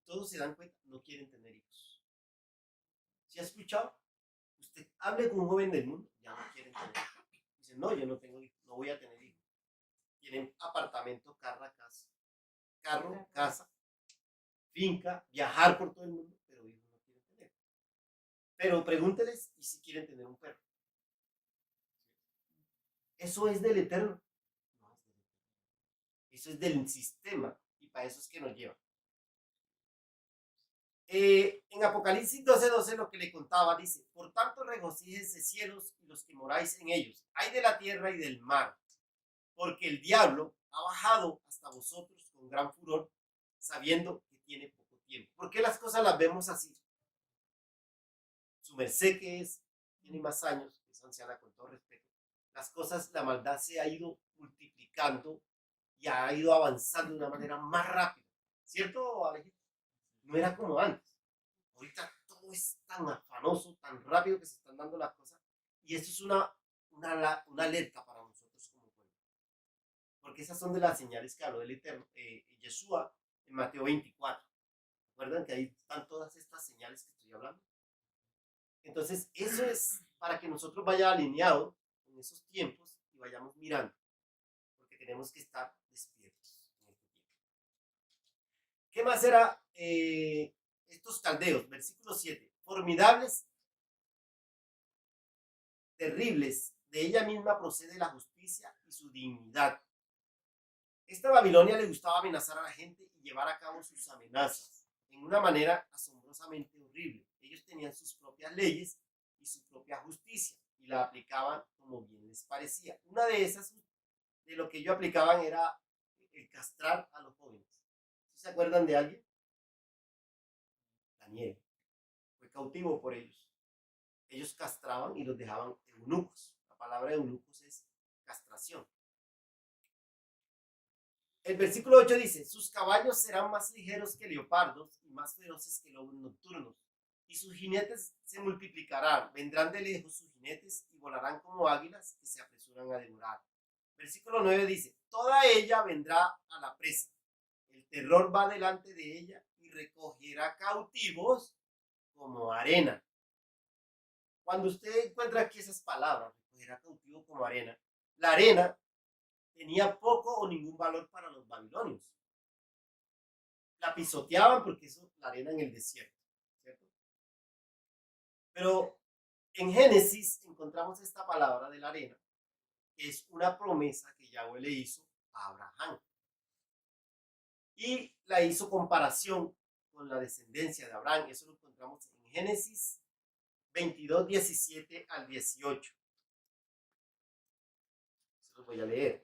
todos se dan cuenta, no quieren tener hijos. ¿Sí ha escuchado? Usted hable con un joven del mundo, ya no quieren tener hijos. Dicen, no, yo no tengo hijos, no voy a tener hijos. Tienen apartamento, carro, casa, finca, viajar por todo el mundo, pero hijos no quieren tener. Pero pregúnteles y si quieren tener un perro. ¿Eso es del Eterno? No es del Eterno. Eso es del sistema y para eso es que nos lleva. En Apocalipsis 12:12 lo que le contaba dice, por tanto regocíjense cielos y los que moráis en ellos, hay de la tierra y del mar, porque el diablo ha bajado hasta vosotros con gran furor, sabiendo que tiene poco tiempo. ¿Por qué las cosas las vemos así? Su merced que tiene más años, es anciana con todo respeto, las cosas, la maldad se ha ido multiplicando y ha ido avanzando de una manera más rápida, ¿cierto, Alejandro? No era como antes. Ahorita todo es tan afanoso, tan rápido que se están dando las cosas. Y esto es una alerta para nosotros como pueblo. Porque esas son de las señales que habló el Eterno, Yeshua en Mateo 24. ¿Recuerdan que ahí están todas estas señales que estoy hablando? Entonces, eso es para que nosotros vayamos alineados con esos tiempos y vayamos mirando, porque tenemos que estar despiertos en este tiempo. ¿Qué más era estos caldeos? Versículo 7. Formidables, terribles, de ella misma procede la justicia y su dignidad. Esta Babilonia le gustaba amenazar a la gente y llevar a cabo sus amenazas en una manera asombrosamente horrible. Ellos tenían sus propias leyes y su propia justicia y la aplicaban como bien les parecía. Una de esas, de lo que ellos aplicaban, era el castrar a los jóvenes. ¿Se acuerdan de alguien? Daniel fue cautivo por ellos. Ellos castraban y los dejaban eunucos. La palabra eunucos es castración. El versículo 8 dice: sus caballos serán más ligeros que leopardos y más feroces que lobos nocturnos, y sus jinetes se multiplicarán, vendrán de lejos sus jinetes y volarán como águilas que se apresuran a devorar. Versículo 9 dice: toda ella vendrá a la presa, el terror va delante de ella y recogerá cautivos como arena. Cuando usted encuentra aquí esas palabras, recogerá cautivo como arena, la arena tenía poco o ningún valor para los babilonios. La pisoteaban porque eso, la arena en el desierto, ¿cierto? Pero en Génesis encontramos esta palabra de la arena, que es una promesa que Yahweh le hizo a Abraham. Y la hizo comparación con la descendencia de Abraham. Eso lo encontramos en Génesis 22, 17 al 18. Se los voy a leer.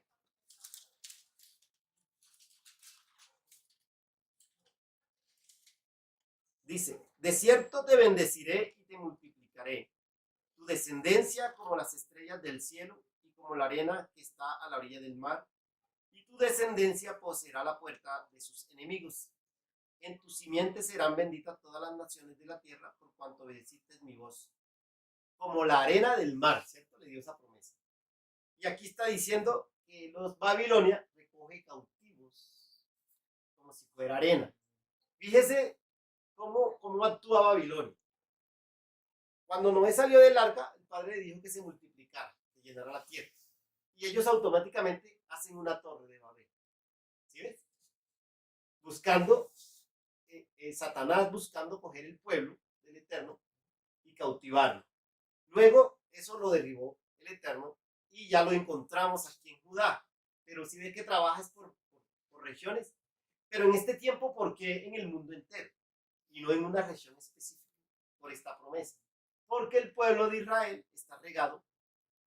Dice: de cierto te bendeciré y te multiplicaré, tu descendencia como las estrellas del cielo y como la arena que está a la orilla del mar, y tu descendencia poseerá la puerta de sus enemigos. En tu simiente serán benditas todas las naciones de la tierra, por cuanto obedeciste mi voz. Como la arena del mar, ¿cierto? Le dio esa promesa. Y aquí está diciendo que los Babilonia recoge cautivos como si fuera arena. Fíjese cómo actúa Babilonia. Cuando Noé salió del arca, el padre le dijo que se multiplicara, que llenara la tierra. Y ellos automáticamente hacen una torre de Babel. ¿Sí ves? Buscando, Satanás buscando coger el pueblo del Eterno y cautivarlo. Luego, eso lo derribó el Eterno y ya lo encontramos aquí en Judá. Pero si ves que trabajas por regiones, pero en este tiempo, ¿por qué en el mundo entero? Y no en una región específica, por esta promesa. Porque el pueblo de Israel está regado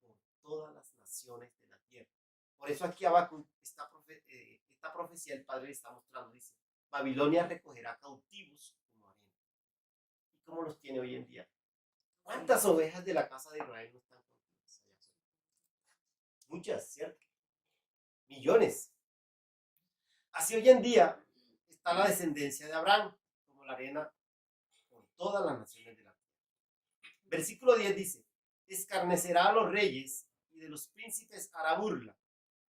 por todas las naciones de la tierra. Por eso aquí abajo, esta profecía el Padre le está mostrando, dice: Babilonia recogerá cautivos como arena. ¿Y cómo los tiene hoy en día? ¿Cuántas ovejas de la casa de Israel no están cautivas? Muchas, ¿cierto? Millones. Así hoy en día está la descendencia de Abraham como la arena por todas las naciones de la tierra. Versículo 10 dice: escarnecerá a los reyes y de los príncipes hará burla.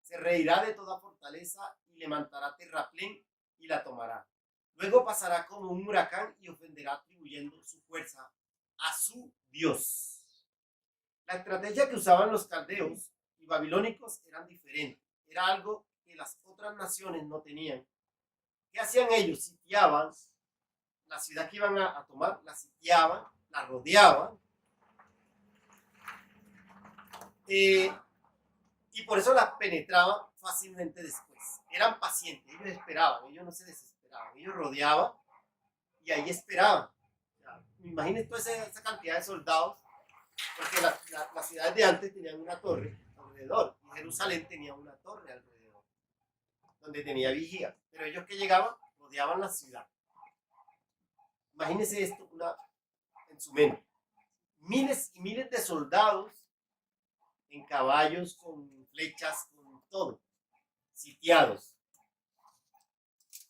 Se reirá de toda fortaleza y levantará terraplén y la tomará. Luego pasará como un huracán y ofenderá atribuyendo su fuerza a su Dios. La estrategia que usaban los caldeos y babilónicos eran diferente. Era algo que las otras naciones no tenían. ¿Qué hacían ellos? Sitiaban la ciudad que iban a tomar, la sitiaban, la rodeaban, y por eso la penetraban fácilmente después. Eran pacientes, ellos esperaban, ellos no se desesperaban, ellos rodeaban y ahí esperaban. Imagínense toda esa cantidad de soldados, porque las ciudades de antes tenían una torre alrededor, y Jerusalén tenía una torre alrededor, donde tenía vigía, pero ellos que llegaban, rodeaban la ciudad. Imagínense esto en su mente. Miles y miles de soldados en caballos, con flechas, con todo, sitiados.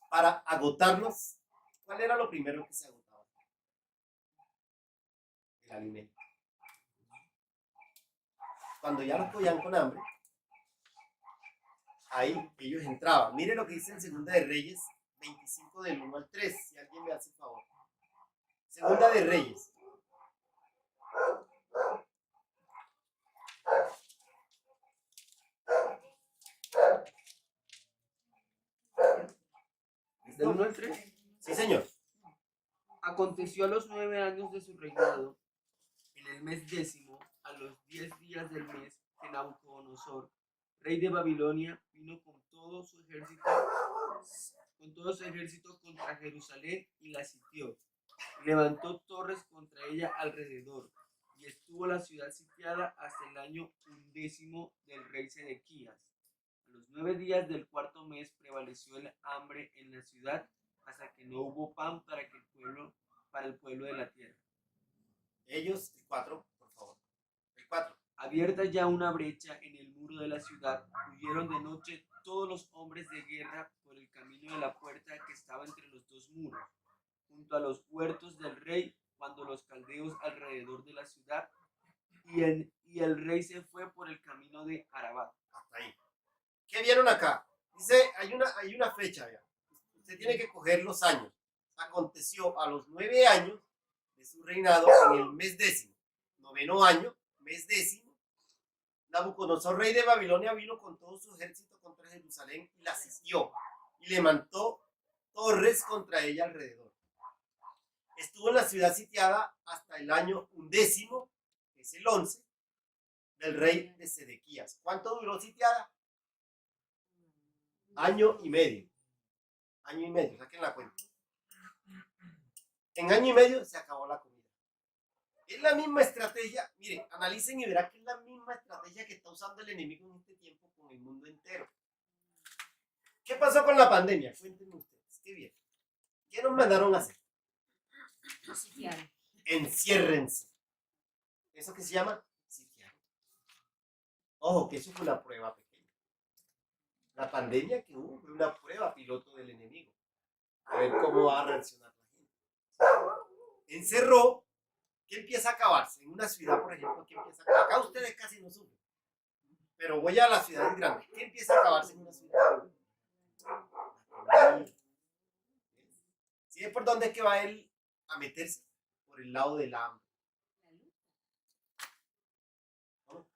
Para agotarlos, ¿cuál era lo primero que se agotaba? El alimento. Cuando ya los cogían con hambre, ahí ellos entraban. Mire lo que dice en Segunda de Reyes 25 del 1 al 3, si alguien me hace el favor. Segunda de Reyes Del 1 al 3. Sí, señor. Aconteció a los 9 años de su reinado, en el mes 10º, a los 10 días del mes, que Nabucodonosor, rey de Babilonia, vino con todo su ejército contra Jerusalén y la sitió. Levantó torres contra ella alrededor, y estuvo la ciudad sitiada hasta el año 11 del rey Sedequías. A los 9 días del cuarto mes prevaleció el hambre en la ciudad, hasta que no hubo pan para el pueblo de la tierra. Ellos, el 4, por favor. El 4. Abierta ya una brecha en el muro de la ciudad, huyeron de noche todos los hombres de guerra por el camino de la puerta que estaba entre los dos muros, junto a los huertos del rey, cuando los caldeos alrededor de la ciudad, y el rey se fue por el camino de Arabat. Hasta ahí. ¿Qué vieron acá? Dice, hay una fecha, ya. Usted tiene que coger los años. Aconteció a los 9 años de su reinado en el mes 10º. 9º año, mes 10º. Nabucodonosor, rey de Babilonia, vino con todo su ejército contra Jerusalén y la sitió. Y levantó torres contra ella alrededor. Estuvo en la ciudad sitiada hasta el año 11, que es el 11, del rey de Sedequías. ¿Cuánto duró sitiada? Año y medio. Año y medio, saquen la cuenta. En año y medio se acabó la comida. Es la misma estrategia, miren, analicen y verán que es la misma estrategia que está usando el enemigo en este tiempo con el mundo entero. ¿Qué pasó con la pandemia? Cuéntenme ustedes, qué bien. ¿Qué nos mandaron a hacer? Sitiar. Enciérrense. ¿Eso qué se llama? Sitiar. Ojo, que eso fue una prueba pequeña. La pandemia que hubo fue una prueba piloto del enemigo. A ver cómo va a reaccionar la gente. Encerró. ¿Qué empieza a acabarse? En una ciudad, por ejemplo, ¿qué empieza a acabarse? Acá ustedes casi no sufren. Pero voy a las ciudades grandes. ¿Qué empieza a acabarse en una ciudad? ¿Sí? ¿Por dónde es que va él a meterse? Por el lado del hambre. ¿No?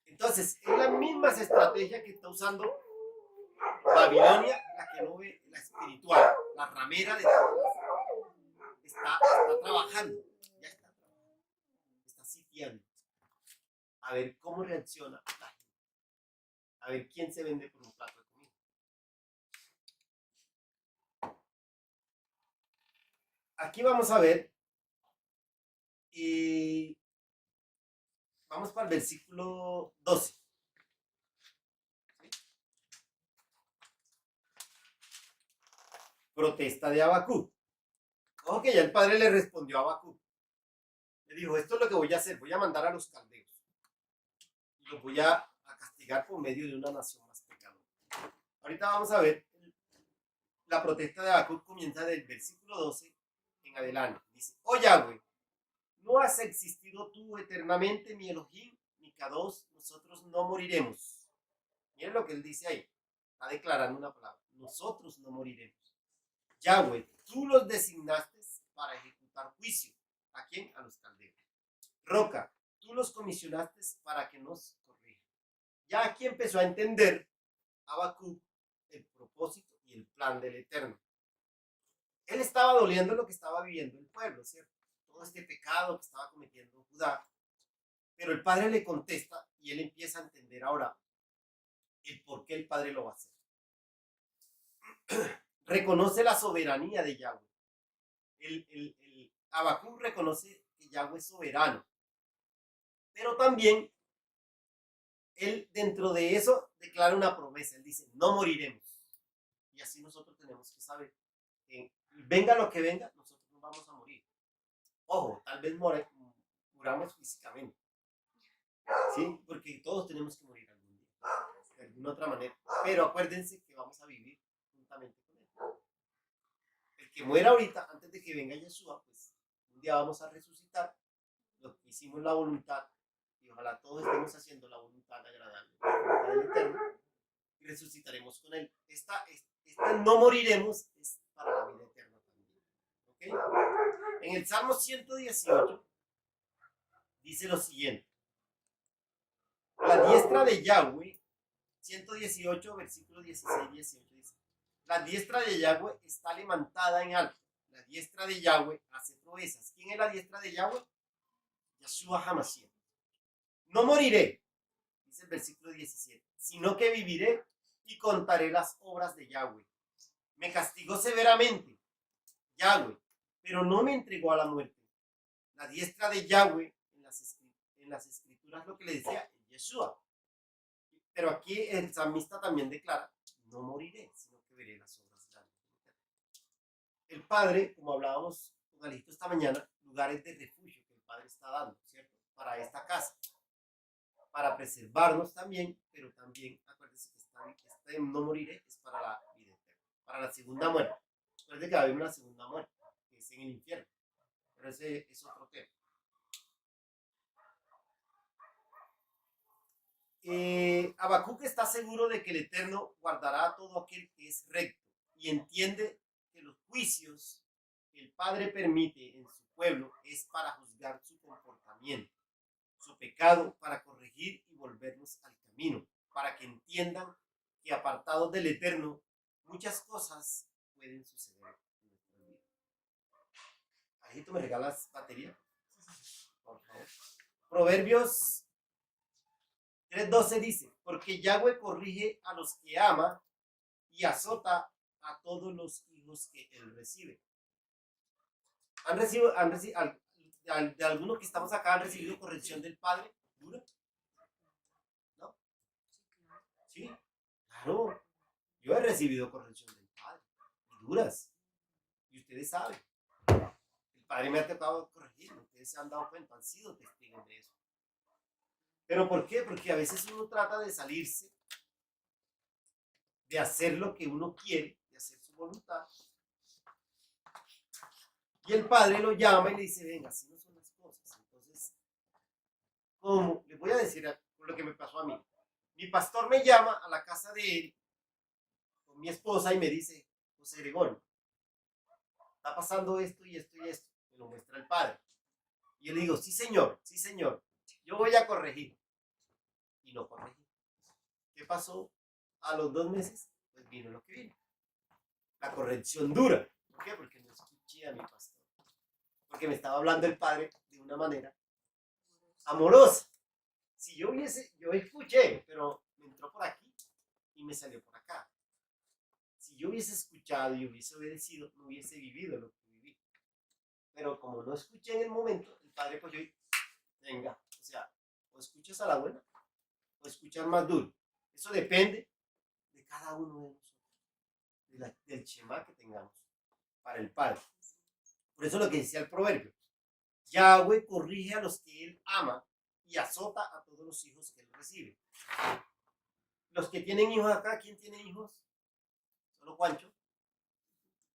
Entonces, es la misma estrategia que está usando Babilonia, la que no ve, la espiritual, la ramera de todas. Está trabajando, ya está trabajando, está sitiando. A ver cómo reacciona la gente. A ver quién se vende por un plato de comida. Aquí vamos a ver, y vamos para el versículo 12. Protesta de Habacuc. Ojo que ya el padre le respondió a Habacuc. Le dijo, esto es lo que voy a hacer, voy a mandar a los caldeos. Y los voy a castigar por medio de una nación más pecadora. Ahorita vamos a ver, la protesta de Habacuc comienza del versículo 12 en adelante. Dice, oh Yahweh, no has existido tú eternamente, mi Elohim, mi Kadosh, nosotros no moriremos. Miren lo que él dice ahí. Está declarando una palabra. Nosotros no moriremos. Yahweh, tú los designaste para ejecutar juicio. ¿A quién? A los caldeos. Roca, tú los comisionaste para que nos corrijan. Ya aquí empezó a entender Habacuc el propósito y el plan del Eterno. Él estaba doliendo lo que estaba viviendo el pueblo, ¿cierto? Todo este pecado que estaba cometiendo Judá. Pero el padre le contesta y él empieza a entender ahora el por qué el padre lo va a hacer. Reconoce la soberanía de Yahweh. El Habacuc reconoce que Yahweh es soberano. Pero también él dentro de eso declara una promesa. Él dice, no moriremos. Y así nosotros tenemos que saber que venga lo que venga, nosotros no vamos a morir. Ojo, tal vez muramos físicamente. ¿Sí? Porque todos tenemos que morir algún día. De alguna otra manera. Pero acuérdense que vamos a vivir juntamente con él. El que muera ahorita, antes de que venga Yeshua, pues un día vamos a resucitar. Los que hicimos la voluntad, y ojalá todos estemos haciendo la voluntad agradable, la voluntad del Eterno, y resucitaremos con él. Esta Esta no moriremos es para la vida eterna también. ¿Ok? En el Salmo 118 dice lo siguiente. La diestra de Yahweh, 118, versículo 16 y 18 dice, la diestra de Yahweh está levantada en alto. La diestra de Yahweh hace proezas. ¿Quién es la diestra de Yahweh? Yeshua HaMashiach. No moriré, dice el versículo 17, sino que viviré y contaré las obras de Yahweh. Me castigó severamente, Yahweh, pero no me entregó a la muerte. La diestra de Yahweh en las escrituras lo que le decía Yeshua. Pero aquí el salmista también declara, no moriré, sino que veré las obras de Yahweh. El Padre, como hablábamos con Alito esta mañana, lugares de refugio que el Padre está dando, ¿cierto? Para esta casa, para preservarnos también, pero también acuérdense que este no moriré es para la vida eterna, para la segunda muerte. Acuérdense que va a haber una segunda muerte, que es en el infierno, pero ese es otro tema. Habacuc está seguro de que el Eterno guardará a todo aquel que es recto y entiende que los juicios que el Padre permite en su pueblo es para juzgar su comportamiento, su pecado, para corregir y volverlos al camino, para que entiendan que apartados del Eterno muchas cosas pueden suceder en nuestra vida. Ahí tú me regalas batería, por favor. Proverbios 3:12 dice, porque Yahweh corrige a los que ama y azota a todos los hijos que él recibe. De algunos que estamos acá han recibido corrección del Padre dura? ¿No? Sí, claro. Yo he recibido corrección del Padre y duras. Y ustedes saben. El Padre me ha tocado corregir. Ustedes se han dado cuenta, han sido testigos de eso. ¿Pero por qué? Porque a veces uno trata de salirse, de hacer lo que uno quiere, de hacer su voluntad. Y el Padre lo llama y le dice, venga, así no son las cosas. Entonces, ¿cómo? Les voy a decir lo que me pasó a mí. Mi pastor me llama a la casa de él, con mi esposa, y me dice, José Gregorio, está pasando esto y esto y esto. Me lo muestra el Padre. Y yo le digo, sí señor, yo voy a corregir. Y no corregí. ¿Qué pasó? A los 2 meses, pues vino lo que vino. La corrección dura. ¿Por qué? Porque no escuché a mi pastor. Porque me estaba hablando el Padre de una manera amorosa. Si yo escuché, pero me entró por aquí y me salió por acá. Si yo hubiese escuchado y hubiese obedecido, no hubiese vivido lo que viví. Pero como no escuché en el momento, el Padre cogió y, venga, o sea, o escuchas a la buena, o escuchas más duro. Eso depende de cada uno de nosotros, del Shema que tengamos para el Padre. Por eso lo que decía el proverbio, Yahweh corrige a los que él ama y azota a todos los hijos que él recibe. Los que tienen hijos acá, ¿quién tiene hijos? Solo Juancho.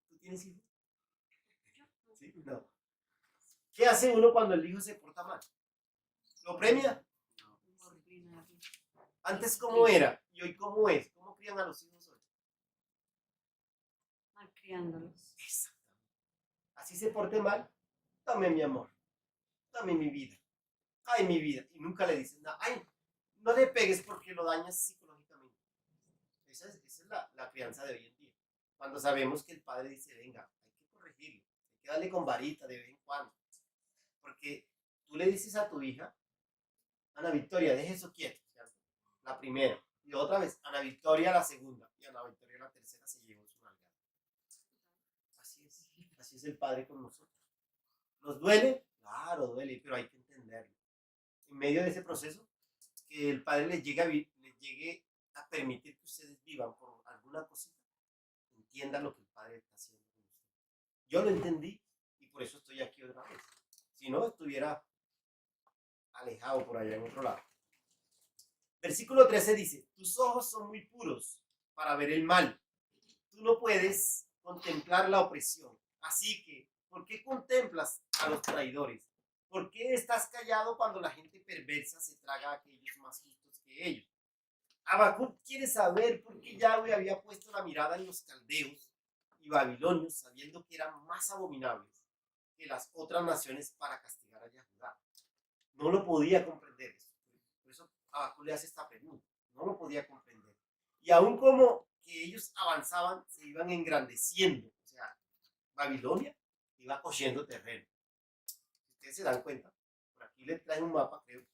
¿Tú tienes hijos? ¿Sí? No. ¿Qué hace uno cuando el hijo se porta mal? ¿Lo premia? Antes cómo era y hoy cómo es. ¿Cómo crían a los hijos hoy? Malcriándolos. Exactamente. Así se porte mal, dame mi amor, dame mi vida, ay mi vida. Y nunca le dicen nada, ay, no le pegues porque lo dañas psicológicamente. Esa es la crianza de hoy en día. Cuando sabemos que el padre dice, venga, hay que corregirlo, hay que darle con varita de vez en cuando. Porque tú le dices a tu hija, Ana Victoria, deje eso quieto, ¿cierto? La primera. Y otra vez, Ana Victoria la segunda. Y Ana Victoria la tercera se llevó su nalgada. Así es el Padre con nosotros. ¿Nos duele? Claro, duele, pero hay que entenderlo. En medio de ese proceso, que el Padre les llegue a permitir que ustedes vivan por alguna cosita, entiendan lo que el Padre está haciendo con ustedes. Yo lo entendí y por eso estoy aquí otra vez. Si no, estuviera alejado por allá en otro lado. Versículo 13 dice, tus ojos son muy puros para ver el mal. Tú no puedes contemplar la opresión. Así que, ¿por qué contemplas a los traidores? ¿Por qué estás callado cuando la gente perversa se traga a aquellos más justos que ellos? Habacuc quiere saber por qué Yahweh había puesto la mirada en los caldeos y babilonios, sabiendo que eran más abominables que las otras naciones para castigar a Yahudá. No lo podía comprender eso. Por eso Habacuc le hace esta pregunta. No lo podía comprender. Y aún como que ellos avanzaban, se iban engrandeciendo. O sea, Babilonia iba cogiendo terreno. Si ustedes se dan cuenta, por aquí les traje un mapa, creo.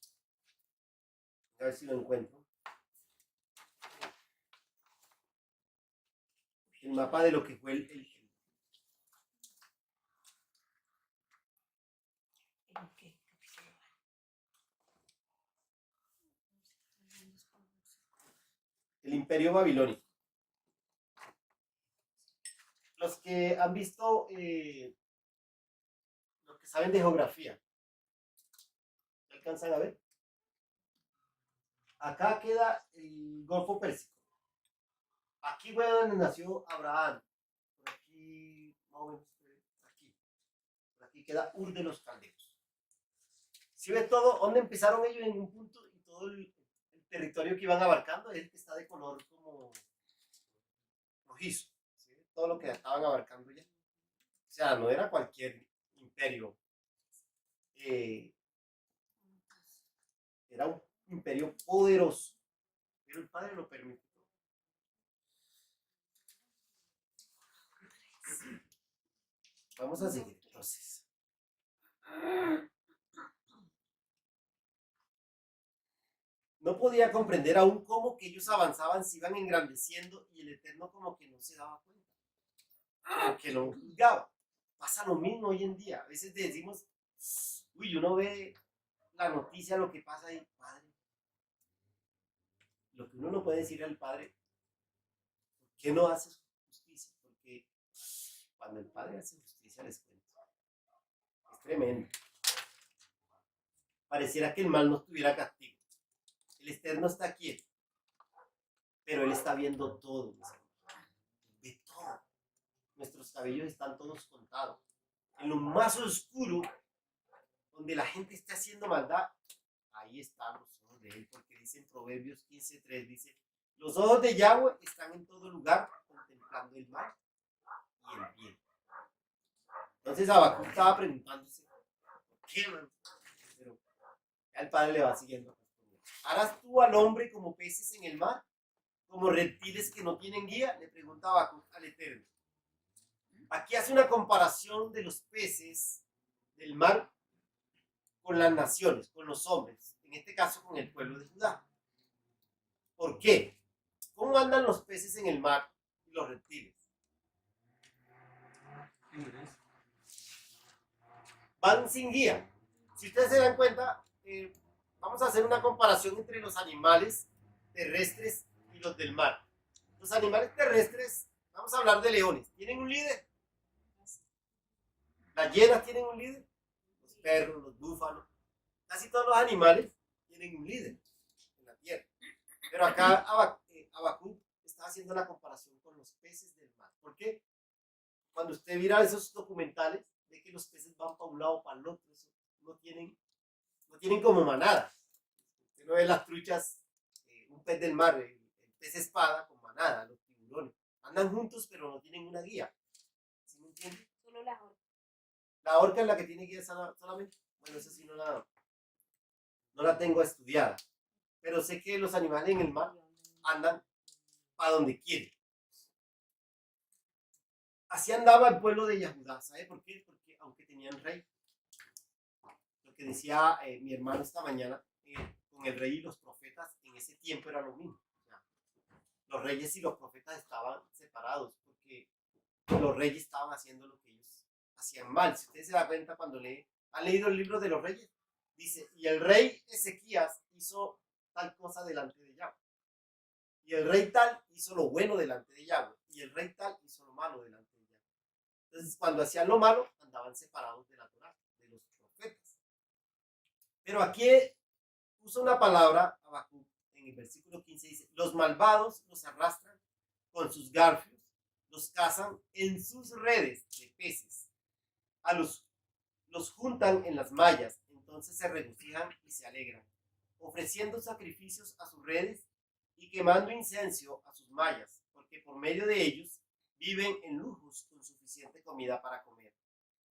A ver si lo encuentro. El mapa de lo que fue el imperio babilónico. Los que han visto, los que saben de geografía, ¿me alcanzan a ver? Acá queda el Golfo Pérsico. Aquí fue donde nació Abraham. Por aquí, más o menos, aquí. Por aquí queda Ur de los Caldeos. Si ves todo, donde empezaron ellos en un punto y todo el territorio que iban abarcando es el que está de color como rojizo. ¿Sí? Todo lo que estaban abarcando ya. O sea, no era cualquier imperio. Era un imperio poderoso. Pero el Padre lo permite. Vamos a seguir entonces. No podía comprender aún cómo que ellos avanzaban, se iban engrandeciendo y el Eterno como que no se daba cuenta, como que no juzgaba. Pasa lo mismo hoy en día. A veces decimos, uy, uno ve la noticia, lo que pasa ahí, Padre. Lo que uno no puede decir al Padre, ¿por qué no haces justicia? Porque cuando el Padre hace justicia, les cuento, es tremendo. Pareciera que el mal no tuviera castigo. El Eterno está quieto, pero Él está viendo todo, mis hermanos. Ve todo. Nuestros cabellos están todos contados. En lo más oscuro, donde la gente está haciendo maldad, ahí están los ojos de Él, porque dice en Proverbios 15:3, dice, los ojos de Yahweh están en todo lugar, contemplando el mal y el bien. Entonces Habacuc estaba preguntándose, ¿por qué, man? Pero ya el Padre le va siguiendo. ¿Harás tú al hombre como peces en el mar? ¿Como reptiles que no tienen guía? Le pregunta Habacuc al Eterno. Aquí hace una comparación de los peces del mar con las naciones, con los hombres, en este caso con el pueblo de Judá. ¿Por qué? ¿Cómo andan los peces en el mar y los reptiles? Van sin guía. Si ustedes se dan cuenta, vamos a hacer una comparación entre los animales terrestres y los del mar. Los animales terrestres, vamos a hablar de leones, ¿tienen un líder? Las hienas tienen un líder, los perros, los búfalos, casi todos los animales tienen un líder en la tierra. Pero acá Habacuc está haciendo la comparación con los peces del mar. ¿Por qué? Cuando usted mira esos documentales, ve que los peces van para un lado o para el otro, no tienen como manada. Usted no ve las truchas, un pez del mar, el pez espada con manada, los tiburones. Andan juntos pero no tienen una guía. ¿Sí me entiende? Solo las orcas. La orca es la que tiene guía solamente. Bueno, esa sí no la tengo estudiada. Pero sé que los animales en el mar andan para donde quieren. Así andaba el pueblo de Yahudá. ¿Sabe por qué? Porque aunque tenían rey, lo que decía mi hermano esta mañana, con el rey y los profetas en ese tiempo era lo mismo. O sea, los reyes y los profetas estaban separados porque los reyes estaban haciendo lo que ellos hacían mal. Si ustedes se dan cuenta cuando han leído el libro de los reyes, dice, y el rey Ezequías hizo tal cosa delante de Yahweh. Y el rey tal hizo lo bueno delante de Yahweh. Y el rey tal hizo lo malo delante de Yahweh. Entonces, cuando hacían lo malo, andaban separados de la Torá, de los profetas. Pero aquí usa una palabra, Habacuc, en el versículo 15 dice, los malvados los arrastran con sus garfios, los cazan en sus redes de peces. Los juntan en las mallas, entonces se regocijan y se alegran, ofreciendo sacrificios a sus redes y quemando incienso a sus mallas, porque por medio de ellos viven en lujos con suficiente comida para comer.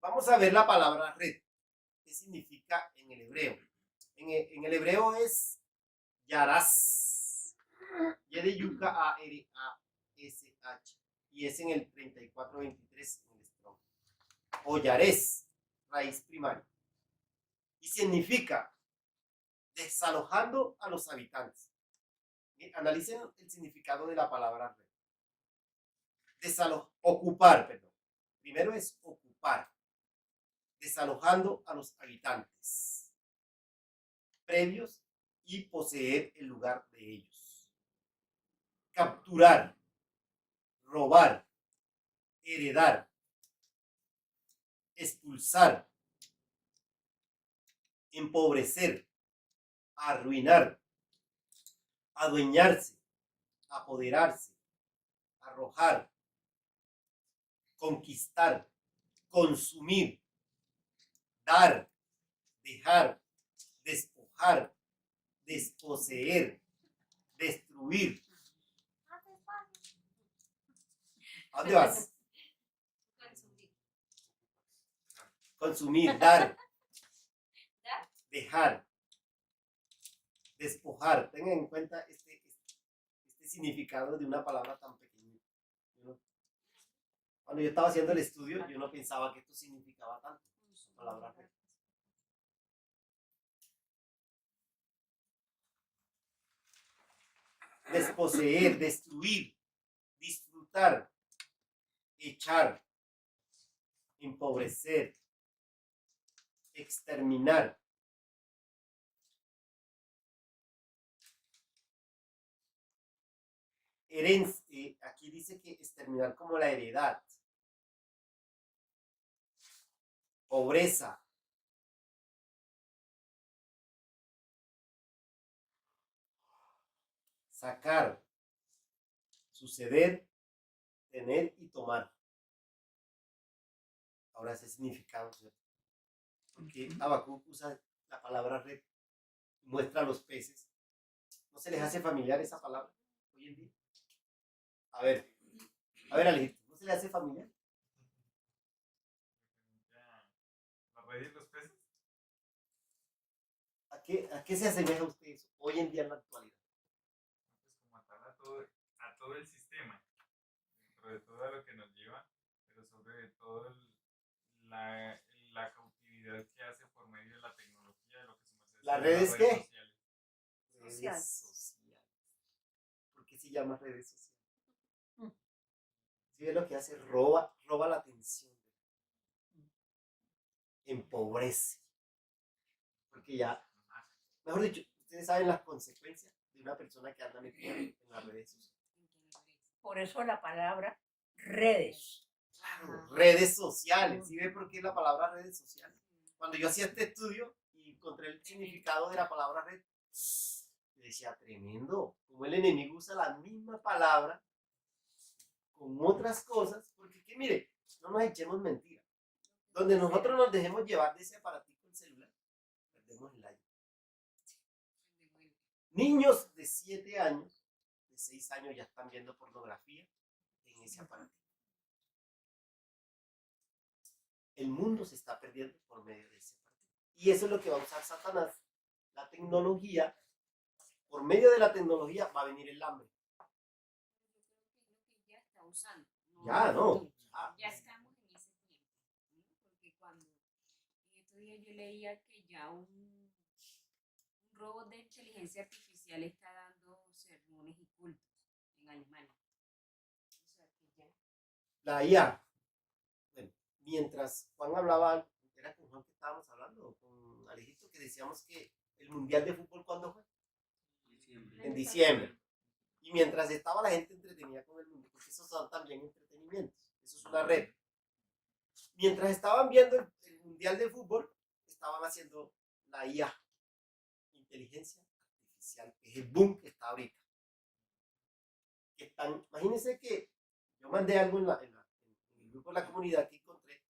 Vamos a ver la palabra red. ¿Qué significa en el hebreo? En el hebreo es yaras. Y de yuca a r a s h. Y es en el 3423 en el Strong. O yares, raíz primaria. Y significa desalojando a los habitantes. Analicen el significado de la palabra red. Ocupar, perdón. Primero es ocupar, desalojando a los habitantes previos y poseer el lugar de ellos. Capturar, robar, heredar, expulsar, empobrecer, arruinar, adueñarse, apoderarse, arrojar, conquistar, consumir, dar, dejar, despojar, desposeer, destruir. ¿A dónde vas? Consumir, dar, dejar, despojar. Tengan en cuenta este significado de una palabra tan pequeña. Cuando yo estaba haciendo el estudio, yo no pensaba que esto significaba tanto. Palabra red. Desposeer, destruir, disfrutar, echar, empobrecer, exterminar. Aquí dice que exterminar como la heredad, pobreza, sacar, suceder, tener y tomar. Ahora ese significado, ¿cierto? Porque Habacuc usa la palabra red, muestra a los peces. ¿No se les hace familiar esa palabra hoy en día? A ver, Alejito, ¿no se le hace familiar? ¿La red y los peces? ¿A qué se asemeja usted eso hoy en día en la actualidad? Pues como a todo el sistema, dentro de todo lo que nos lleva, pero sobre todo la cautividad que hace por medio de la tecnología, de lo que se llama ¿Las redes qué? sociales. Redes sociales. ¿Por qué se llama redes sociales? ¿Sí ve lo que hace? Roba la atención. Empobrece. Porque ya, mejor dicho, ustedes saben las consecuencias de una persona que anda metida en las redes sociales. Por eso la palabra redes. Claro, redes sociales. ¿Sí ve por qué la palabra redes sociales? Cuando yo hacía este estudio y encontré el significado de la palabra red, yo decía, tremendo, como el enemigo usa la misma palabra con otras cosas, porque que mire, no nos echemos mentiras. Donde nosotros nos dejemos llevar de ese aparatico en celular, perdemos el año. Niños de 7 años, de 6 años ya están viendo pornografía en ese aparatico. El mundo se está perdiendo por medio de ese aparatico. Y eso es lo que va a usar Satanás, la tecnología. Por medio de la tecnología va a venir el hambre. Ya está usando. Ya, no. Ya estamos en ese tiempo, ¿no? Porque cuando en estos días yo leía que ya un robot de inteligencia artificial está dando sermones y cultos en Alemania. O sea que ya. La IA. Bueno, mientras Juan hablaba, era con Juan que estábamos hablando, con Alejito, que decíamos que el Mundial de Fútbol, ¿cuándo fue? En diciembre. Y mientras estaba la gente entretenida con el mundo, porque esos son también entretenimientos, eso es una red. Mientras estaban viendo el Mundial de Fútbol, estaban haciendo la IA, inteligencia artificial, que es el boom que está ahorita. Imagínense que yo mandé algo en el grupo de la comunidad que encontré,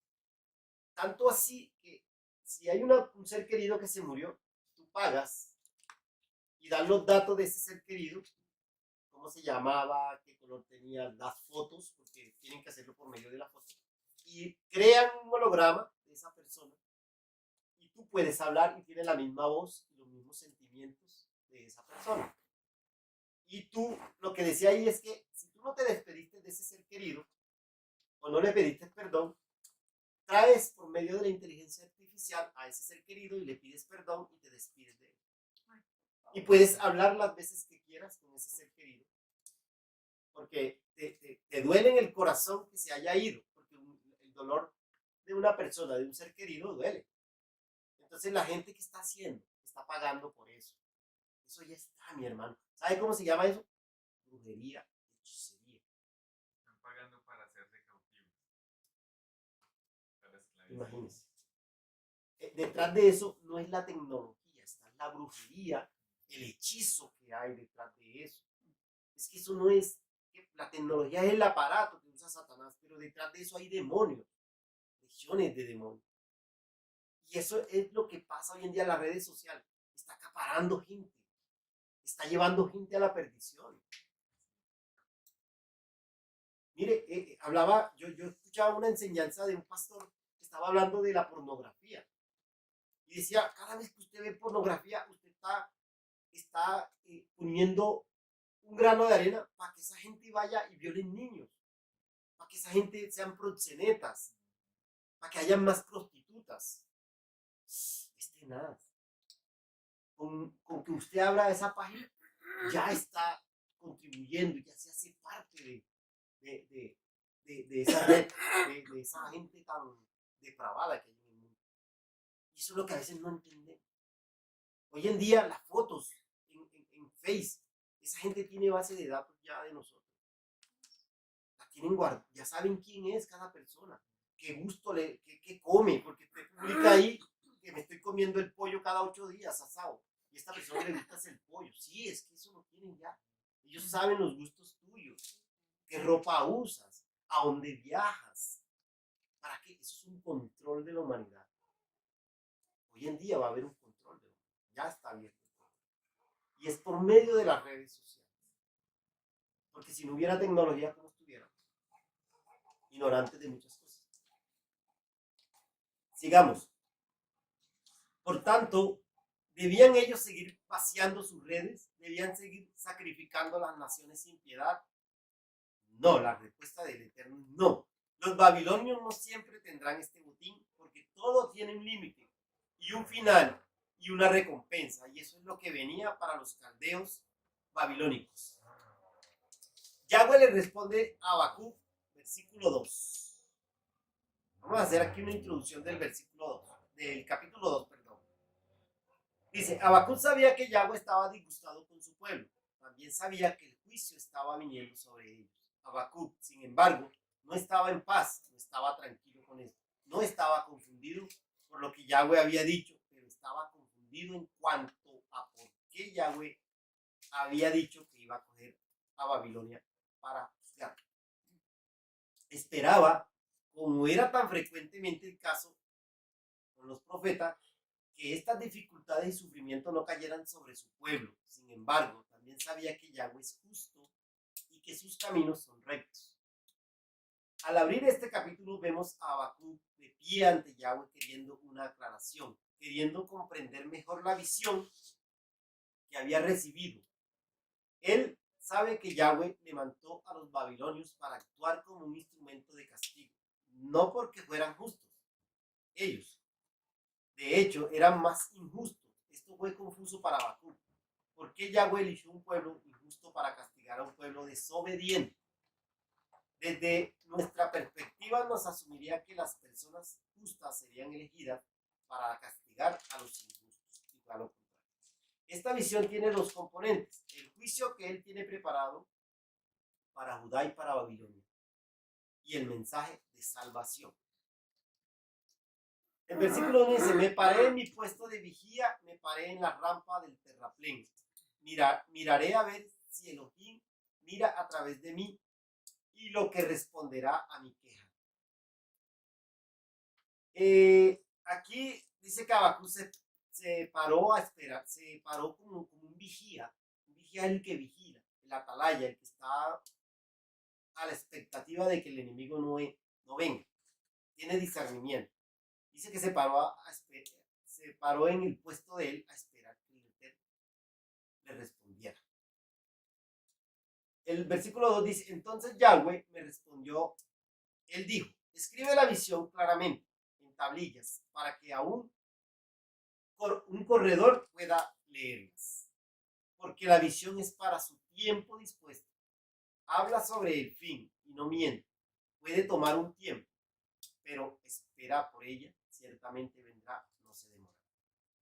tanto así que si hay un ser querido que se murió, tú pagas y das los datos de ese ser querido cómo se llamaba, qué color tenía, las fotos, porque tienen que hacerlo por medio de la foto, y crean un holograma de esa persona, y tú puedes hablar y tiene la misma voz y los mismos sentimientos de esa persona. Y tú, lo que decía ahí es que si tú no te despediste de ese ser querido, o no le pediste perdón, traes por medio de la inteligencia artificial a ese ser querido y le pides perdón y te despides de él. Y puedes hablar las veces que quieras con ese ser querido, porque te duele en el corazón que se haya ido, porque el dolor de una persona, de un ser querido, duele. Entonces la gente que está haciendo, está pagando por eso. Eso ya está, mi hermano. ¿Sabe cómo se llama eso? Brujería, hechicería. Están pagando para hacerse cautivos, para esclavizar. Imagínense. Detrás de eso no es la tecnología, está la brujería, el hechizo que hay detrás de eso. Es que eso no es, la tecnología es el aparato que usa Satanás, pero detrás de eso hay demonios, legiones de demonios. Y eso es lo que pasa hoy en día en las redes sociales. Está acaparando gente, está llevando gente a la perdición. Mire, yo escuchaba una enseñanza de un pastor que estaba hablando de la pornografía. Y decía, cada vez que usted ve pornografía, usted está poniendo un grano de arena para que esa gente vaya y viole niños, para que esa gente sean proxenetas, para que haya más prostitutas. Nada. Con que usted abra esa página, ya está contribuyendo, ya se hace parte de esa red, de esa gente tan depravada que hay en el mundo. Y eso es lo que a veces no entendemos. Hoy en día las fotos en Face, esa gente tiene base de datos ya de nosotros. La tienen guardada, ya saben quién es cada persona, qué gusto qué come, porque usted publica ahí que me estoy comiendo el pollo cada 8 días asado. Y a esta persona le gusta el pollo. Sí, es que eso lo tienen ya. Ellos saben los gustos tuyos, qué ropa usas, a dónde viajas. ¿Para qué? Eso es un control de la humanidad. Hoy en día va a haber un control de la humanidad. Ya está abierto. Y es por medio de las redes sociales. Porque si no hubiera tecnología, ¿cómo estuviéramos? Ignorantes de muchas cosas. Sigamos. Por tanto, ¿debían ellos seguir vaciando sus redes? ¿Debían seguir sacrificando a las naciones sin piedad? No, la respuesta del Eterno es no. Los babilonios no siempre tendrán este botín, porque todo tiene un límite y un final y una recompensa. Y eso es lo que venía para los caldeos babilónicos. Yahweh le responde a Habacuc, versículo 2. Vamos a hacer aquí una introducción del versículo 2, del capítulo 2, perdón. Dice, Habacuc sabía que Yahweh estaba disgustado con su pueblo. También sabía que el juicio estaba viniendo sobre ellos. Habacuc, sin embargo, no estaba en paz, no estaba tranquilo con esto. No estaba confundido por lo que Yahweh había dicho, pero estaba confundido en cuanto a por qué Yahweh había dicho que iba a coger a Babilonia para juzgar. Esperaba, como era tan frecuentemente el caso con los profetas, que estas dificultades y sufrimientos no cayeran sobre su pueblo. Sin embargo, también sabía que Yahweh es justo y que sus caminos son rectos. Al abrir este capítulo vemos a Habacuc de pie ante Yahweh queriendo una aclaración, queriendo comprender mejor la visión que había recibido. Él sabe que Yahweh levantó a los babilonios para actuar como un instrumento de castigo, no porque fueran justos. Ellos, de hecho, eran más injustos. Esto fue confuso para Habacuc. ¿Por qué Yahweh eligió un pueblo injusto para castigar a un pueblo desobediente? Desde nuestra perspectiva nos asumiría que las personas justas serían elegidas para castigar a los injustos. Y a lo contrario. Esta visión tiene dos componentes. El juicio que él tiene preparado para Judá y para Babilonia. Y el mensaje de salvación. El versículo 1 dice, me paré en mi puesto de vigía, me paré en la rampa del terraplén. Miraré a ver si Elohim mira a través de mí y lo que responderá a mi queja. Aquí dice que Habacuc se paró a esperar, se paró como un vigía. Un vigía es el que vigila, el atalaya, el que está a la expectativa de que el enemigo no venga. Tiene discernimiento. Dice que se paró en el puesto de él a esperar que el Eterno le respondiera. El versículo 2 dice, entonces Yahweh me respondió, él dijo, escribe la visión claramente en tablillas para que aún un corredor pueda leerlas, porque la visión es para su tiempo dispuesto. Habla sobre el fin y no miente. Puede tomar un tiempo, pero espera por ella, ciertamente vendrá, no se demora.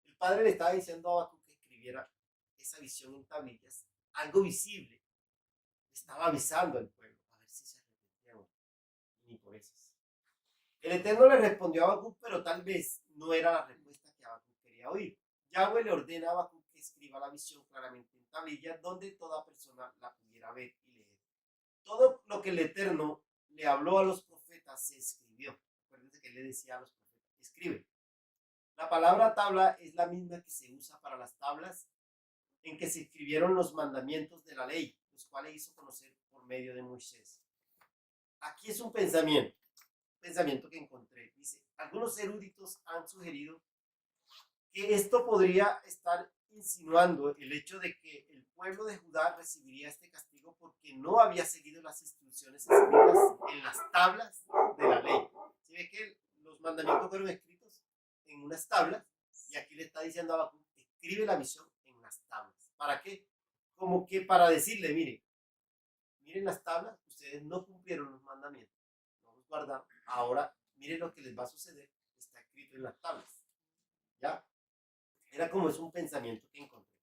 El padre le estaba diciendo a Habacuc que escribiera esa visión en tablillas, algo visible. Estaba avisando al pueblo, a ver si se arrepentían, ni por eso. El Eterno le respondió a Habacuc, pero tal vez no era la respuesta que Habacuc quería oír. Yahweh le ordena a Habacuc que escriba la visión claramente en tablillas donde toda persona la pudiera ver y leer. Todo lo que el Eterno le habló a los profetas se escribió. Acuérdense que él le decía a los profetas, escribe. La palabra tabla es la misma que se usa para las tablas en que se escribieron los mandamientos de la ley, los cuales hizo conocer por medio de Moisés. Aquí es un pensamiento que encontré. Dice, algunos eruditos han sugerido que esto podría estar insinuando el hecho de que el pueblo de Judá recibiría este castigo porque no había seguido las instrucciones escritas en las tablas de la ley. ¿Sí ve que los mandamientos fueron escritos en unas tablas? Y aquí le está diciendo a Habacuc, escribe la visión en las tablas. ¿Para qué? Como que para decirle, miren las tablas, ustedes no cumplieron los mandamientos, no los guardaron. Ahora, miren lo que les va a suceder, está escrito en las tablas. ¿Ya? Era como es un pensamiento que encontré.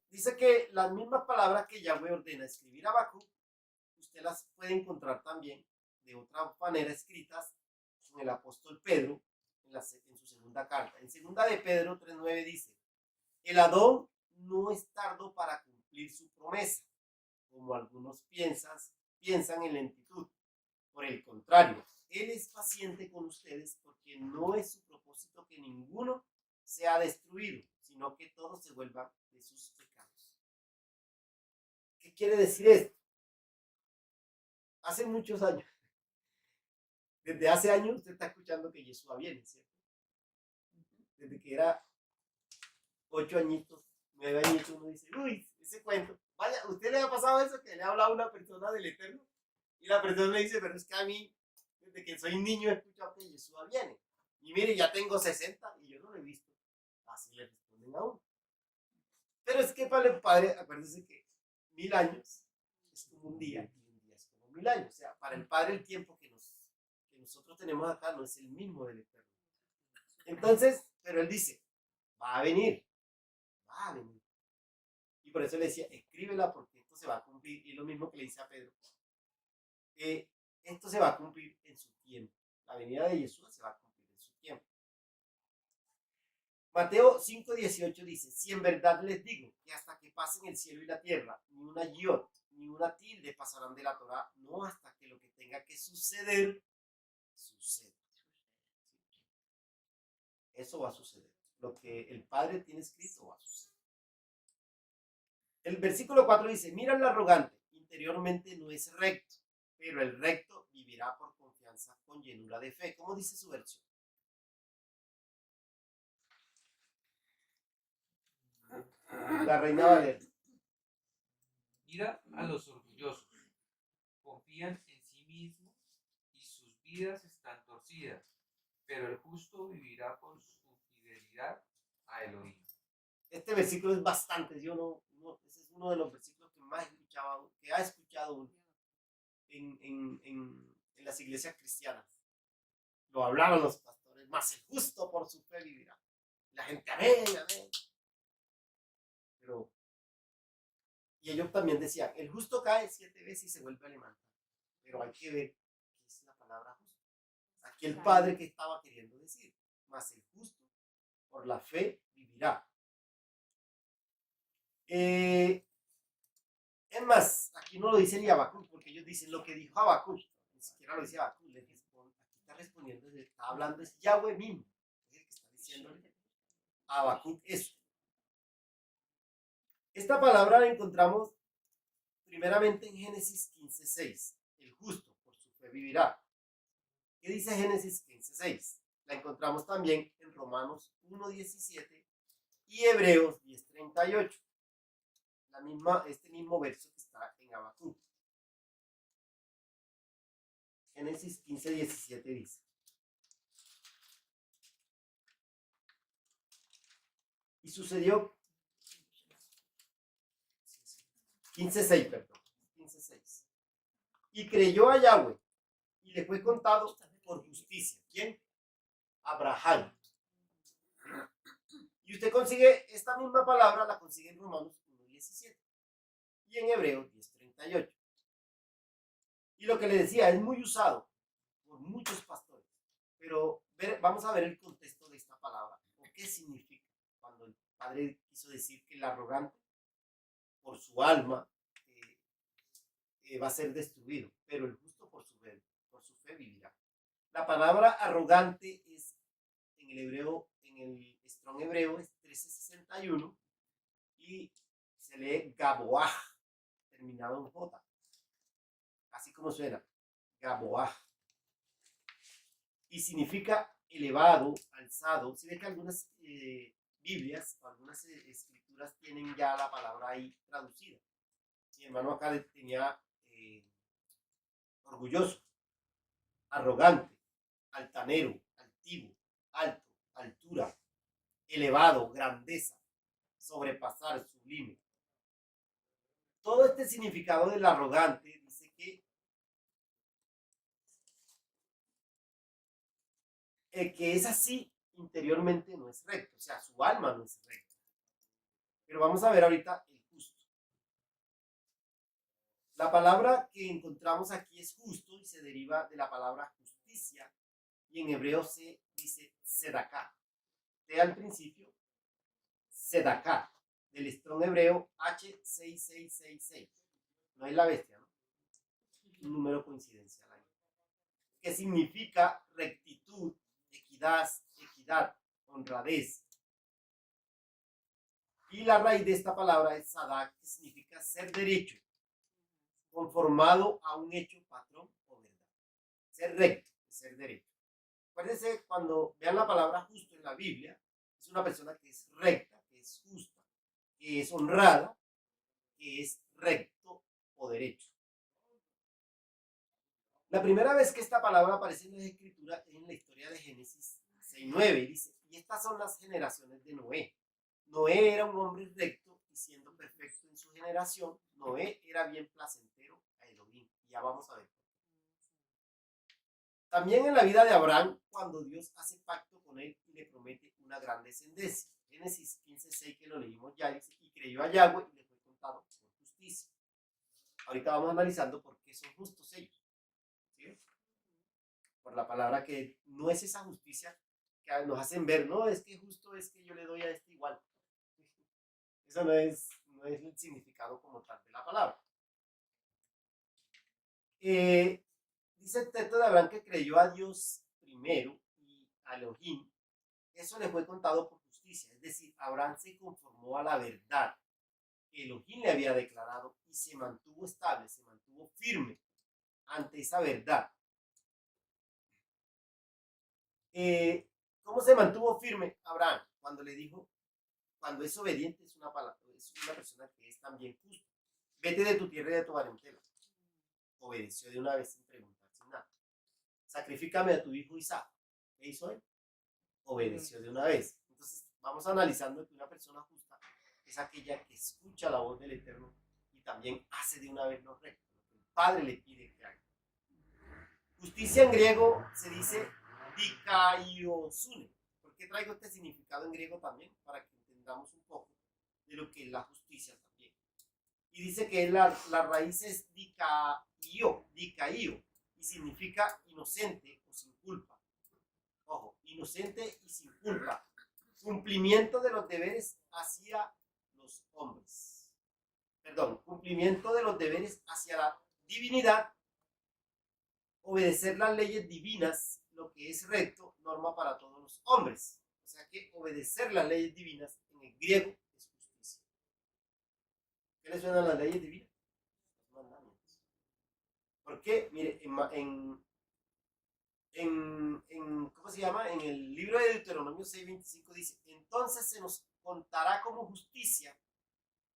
Dice que las mismas palabras que Yahweh ordena escribir a Habacuc, usted las puede encontrar también de otra manera escritas en el apóstol Pedro, en su segunda carta. En segunda de Pedro 3:9 dice, el Adón no es tardo para cumplir su promesa, como algunos piensan en lentitud. Por el contrario, Él es paciente con ustedes porque no es su propósito que ninguno sea destruido, sino que todos se vuelvan de sus pecados. ¿Qué quiere decir esto? Hace muchos años, desde hace años usted está escuchando que Yeshua viene, ¿cierto? Desde que era 8 añitos, 9 añitos, uno dice, uy, ese cuento. Vaya, ¿usted le ha pasado eso que le ha hablado a una persona del Eterno? Y la persona le dice, pero es que a mí, desde que soy niño, he escuchado que Yeshua viene. Y mire, ya tengo 60 y yo no lo he visto. Así le responden a uno. Pero es que para el Padre, acuérdense que 1000 años es como un día y un día es como 1000 años. O sea, para el Padre el tiempo que nosotros tenemos acá no es el mismo del Eterno. Entonces, pero Él dice, va a venir. Va a venir. Y por eso le decía, escríbela porque esto se va a cumplir. Y es lo mismo que le dice a Pedro. Esto se va a cumplir en su tiempo. La venida de Jesús se va a cumplir en su tiempo. Mateo 5:18 dice, si en verdad les digo que hasta que pasen el cielo y la tierra, ni una yod, ni una tilde pasarán de la Torá, no hasta que lo que tenga que suceder, suceda. Eso va a suceder. Lo que el Padre tiene escrito va a suceder. El versículo 4 dice, mira el arrogante, interiormente no es recto, pero el recto vivirá por confianza con llenura de fe. ¿Cómo dice su versión? La Reina Valera. Mira a los orgullosos, confían en sí mismos y sus vidas están torcidas, pero el justo vivirá por su fidelidad a Elohim. Este versículo es bastante, ese es uno de los versículos que más ha escuchado uno en las iglesias cristianas. Lo hablaban los pastores, más el justo por su fe vivirá. La gente, amén, amén. Y ellos también decían, el justo cae 7 veces y se vuelve a levantar. Pero hay que ver qué es la palabra justo. Aquí el Padre que estaba queriendo decir, más el justo por la fe vivirá. Es más, aquí no lo dice ni Habacuc, porque ellos dicen lo que dijo Habacuc, ni siquiera lo dice Habacuc, aquí está respondiendo, está hablando, es Yahweh mismo, es el que está diciendo a Habacuc eso. Esta palabra la encontramos primeramente en Génesis 15:6. El justo por su fe vivirá. ¿Qué dice Génesis 15:6? La encontramos también en Romanos 1:17 y Hebreos 10:38. Este mismo verso que está en Habacuc. Génesis 15:17 dice: y sucedió 15:6, perdón, 15:6. Y creyó a Yahweh y le fue contado por justicia. ¿Quién? Abraham. Y usted consigue esta misma palabra, la consigue en Romanos 1:17 y en Hebreos 10:38. Y lo que le decía, es muy usado por muchos pastores, pero vamos a ver el contexto de esta palabra, o qué significa cuando el Padre quiso decir que el arrogante por su alma va a ser destruido, pero el justo por su fe vivirá. La palabra arrogante es en el hebreo, en el Strong hebreo es 1361 y se lee Gaboah, terminado en J, así como suena, Gaboah, y significa elevado, alzado. Si ve que algunas Biblias o algunas escrituras tienen ya la palabra ahí traducida. Mi hermano acá tenía orgulloso, arrogante, altanero, altivo, alto, altura, elevado, grandeza, sobrepasar, sublime. Todo este significado del arrogante dice que el que es así interiormente no es recto, o sea, su alma no es recta. Pero vamos a ver ahorita el justo. La palabra que encontramos aquí es justo y se deriva de la palabra justicia, y en hebreo se dice sedaká. Al principio, sedaká, del Strong hebreo H6666. No es la bestia, ¿no? Un número coincidencial ahí. Que significa rectitud, equidad, honradez. Y la raíz de esta palabra es sadak, que significa ser derecho, conformado a un hecho, patrón o verdad. Ser recto, ser derecho. Acuérdense, cuando vean la palabra justo en la Biblia, es una persona que es recta, que es justa, que es honrada, que es recto o derecho. La primera vez que esta palabra aparece en la Escritura es en la historia de Génesis 6:9. Dice, y estas son las generaciones de Noé. Noé era un hombre recto y siendo perfecto en su generación, Noé era bien placentero a Elohim. Ya vamos a ver. También en la vida de Abraham, cuando Dios hace pacto con él y le promete una gran descendencia. Génesis 15:6, que lo leímos ya, dice, y creyó a Yahweh y le fue contado por justicia. Ahorita vamos analizando por qué son justos ellos. ¿Sí? Por la palabra que no es esa justicia que nos hacen ver, no, es que justo es que yo le doy a este igual. Eso no es el significado como tal de la palabra. Dice el texto de Abraham que creyó a Dios primero y a Elohim. Eso le fue contado por justicia. Es decir, Abraham se conformó a la verdad que Elohim le había declarado y se mantuvo estable, se mantuvo firme ante esa verdad. ¿Cómo se mantuvo firme Abraham? Cuando le dijo, cuando es obediente, es una persona que es también justa. Vete de tu tierra y de tu parentela. Obedeció de una vez sin preguntar, sin nada. Sacrifícame a tu hijo Isaac. ¿Qué hizo él? Obedeció de una vez. Entonces, vamos analizando que una persona justa es aquella que escucha la voz del Eterno y también hace de una vez lo recto, lo que el Padre le pide que haga. Justicia en griego se dice dikaiosune. ¿Por qué traigo este significado en griego también? Para que entendamos un poco de lo que es la justicia también. Y dice que la raíz es dikaio, y significa inocente o sin culpa. Ojo, inocente y sin culpa. Cumplimiento de los deberes hacia los hombres. Perdón, cumplimiento de los deberes hacia la divinidad. Obedecer las leyes divinas, lo que es recto, norma para todos los hombres. O sea que obedecer las leyes divinas en el griego es justicia. ¿Qué le suenan las leyes divinas? Los mandamientos. ¿Por qué? Mire, ¿cómo se llama? En el libro de Deuteronomio 6:25 dice, entonces se nos contará como justicia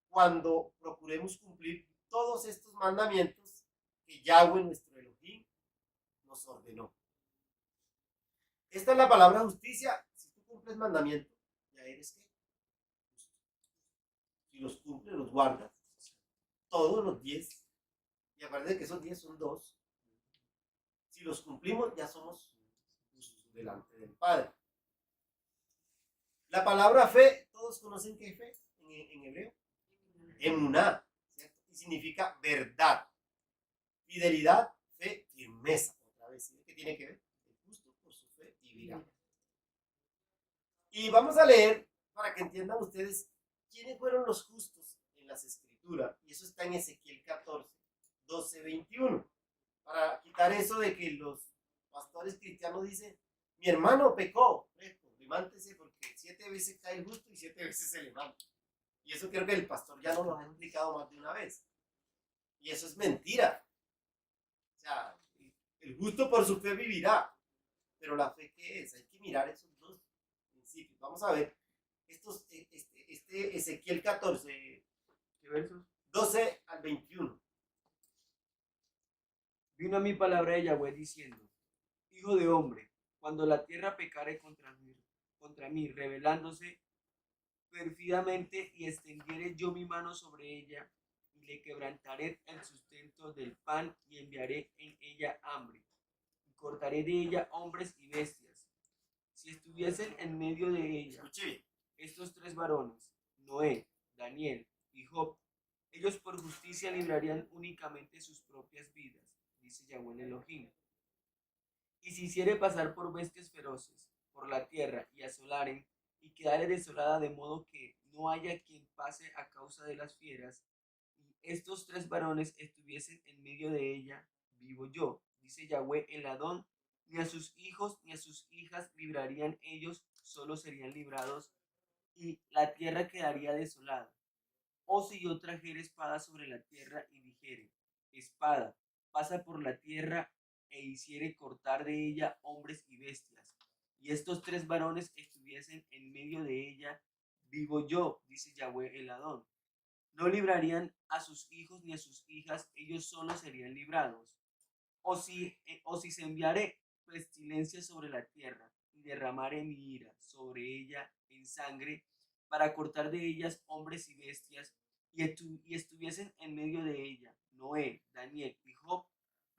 cuando procuremos cumplir todos estos mandamientos que Yahweh nuestro Elohim nos ordenó. Esta es la palabra justicia. Si tú cumples mandamientos, ya eres ¿qué? Justo. Si los cumples, los guardas, todos los 10, y acuérdense que esos 10 son 2. Si los cumplimos, ya somos justos delante del Padre. La palabra fe, todos conocen qué es fe en hebreo. Emuná, ¿cierto? Y significa verdad, fidelidad, fe, firmeza. Otra vez, ¿sí? ¿Qué tiene que ver? El justo por su fe vivirá. Y vamos a leer para que entiendan ustedes quiénes fueron los justos en las escrituras. Y eso está en Ezequiel 14, 12, 21. Para quitar eso de que los pastores cristianos dicen, mi hermano pecó, levántese porque 7 veces cae el justo y 7 veces se levanta. Y eso creo que el pastor ya nos lo ha explicado más de una vez. Y eso es mentira. O sea, el justo por su fe vivirá. Pero la fe, ¿qué es? Hay que mirar esos dos principios. Vamos a ver. Ezequiel 14, ¿Qué versos? 12 al 21. Vino a mi palabra de Yahweh diciendo, hijo de hombre, cuando la tierra pecare contra mí, rebelándose perfidamente, y extendiere yo mi mano sobre ella, y le quebrantaré el sustento del pan, y enviaré en ella hambre, y cortaré de ella hombres y bestias. Si estuviesen en medio de ella Escuche. estos 3 varones, Noé, Daniel y Job, ellos por justicia librarían únicamente sus propias vidas, dice Yahweh Elohim. Y si hiciere pasar por bestias feroces por la tierra y asolaren, y quedare desolada de modo que no haya quien pase a causa de las fieras, y estos 3 varones estuviesen en medio de ella, vivo yo, dice Yahweh el Adón, ni a sus hijos ni a sus hijas librarían ellos, solo serían librados, y la tierra quedaría desolada. O si yo trajere espada sobre la tierra y dijere, espada, pasa por la tierra, e hiciere cortar de ella hombres y bestias, y estos 3 varones estuviesen en medio de ella, vivo yo, dice Yahweh el Adón. No librarían a sus hijos ni a sus hijas, ellos solo serían librados. O si se enviare pestilencia sobre la tierra, y derramare mi ira sobre ella en sangre, para cortar de ellas hombres y bestias, y estuviesen en medio de ella, Noé, Daniel y Job,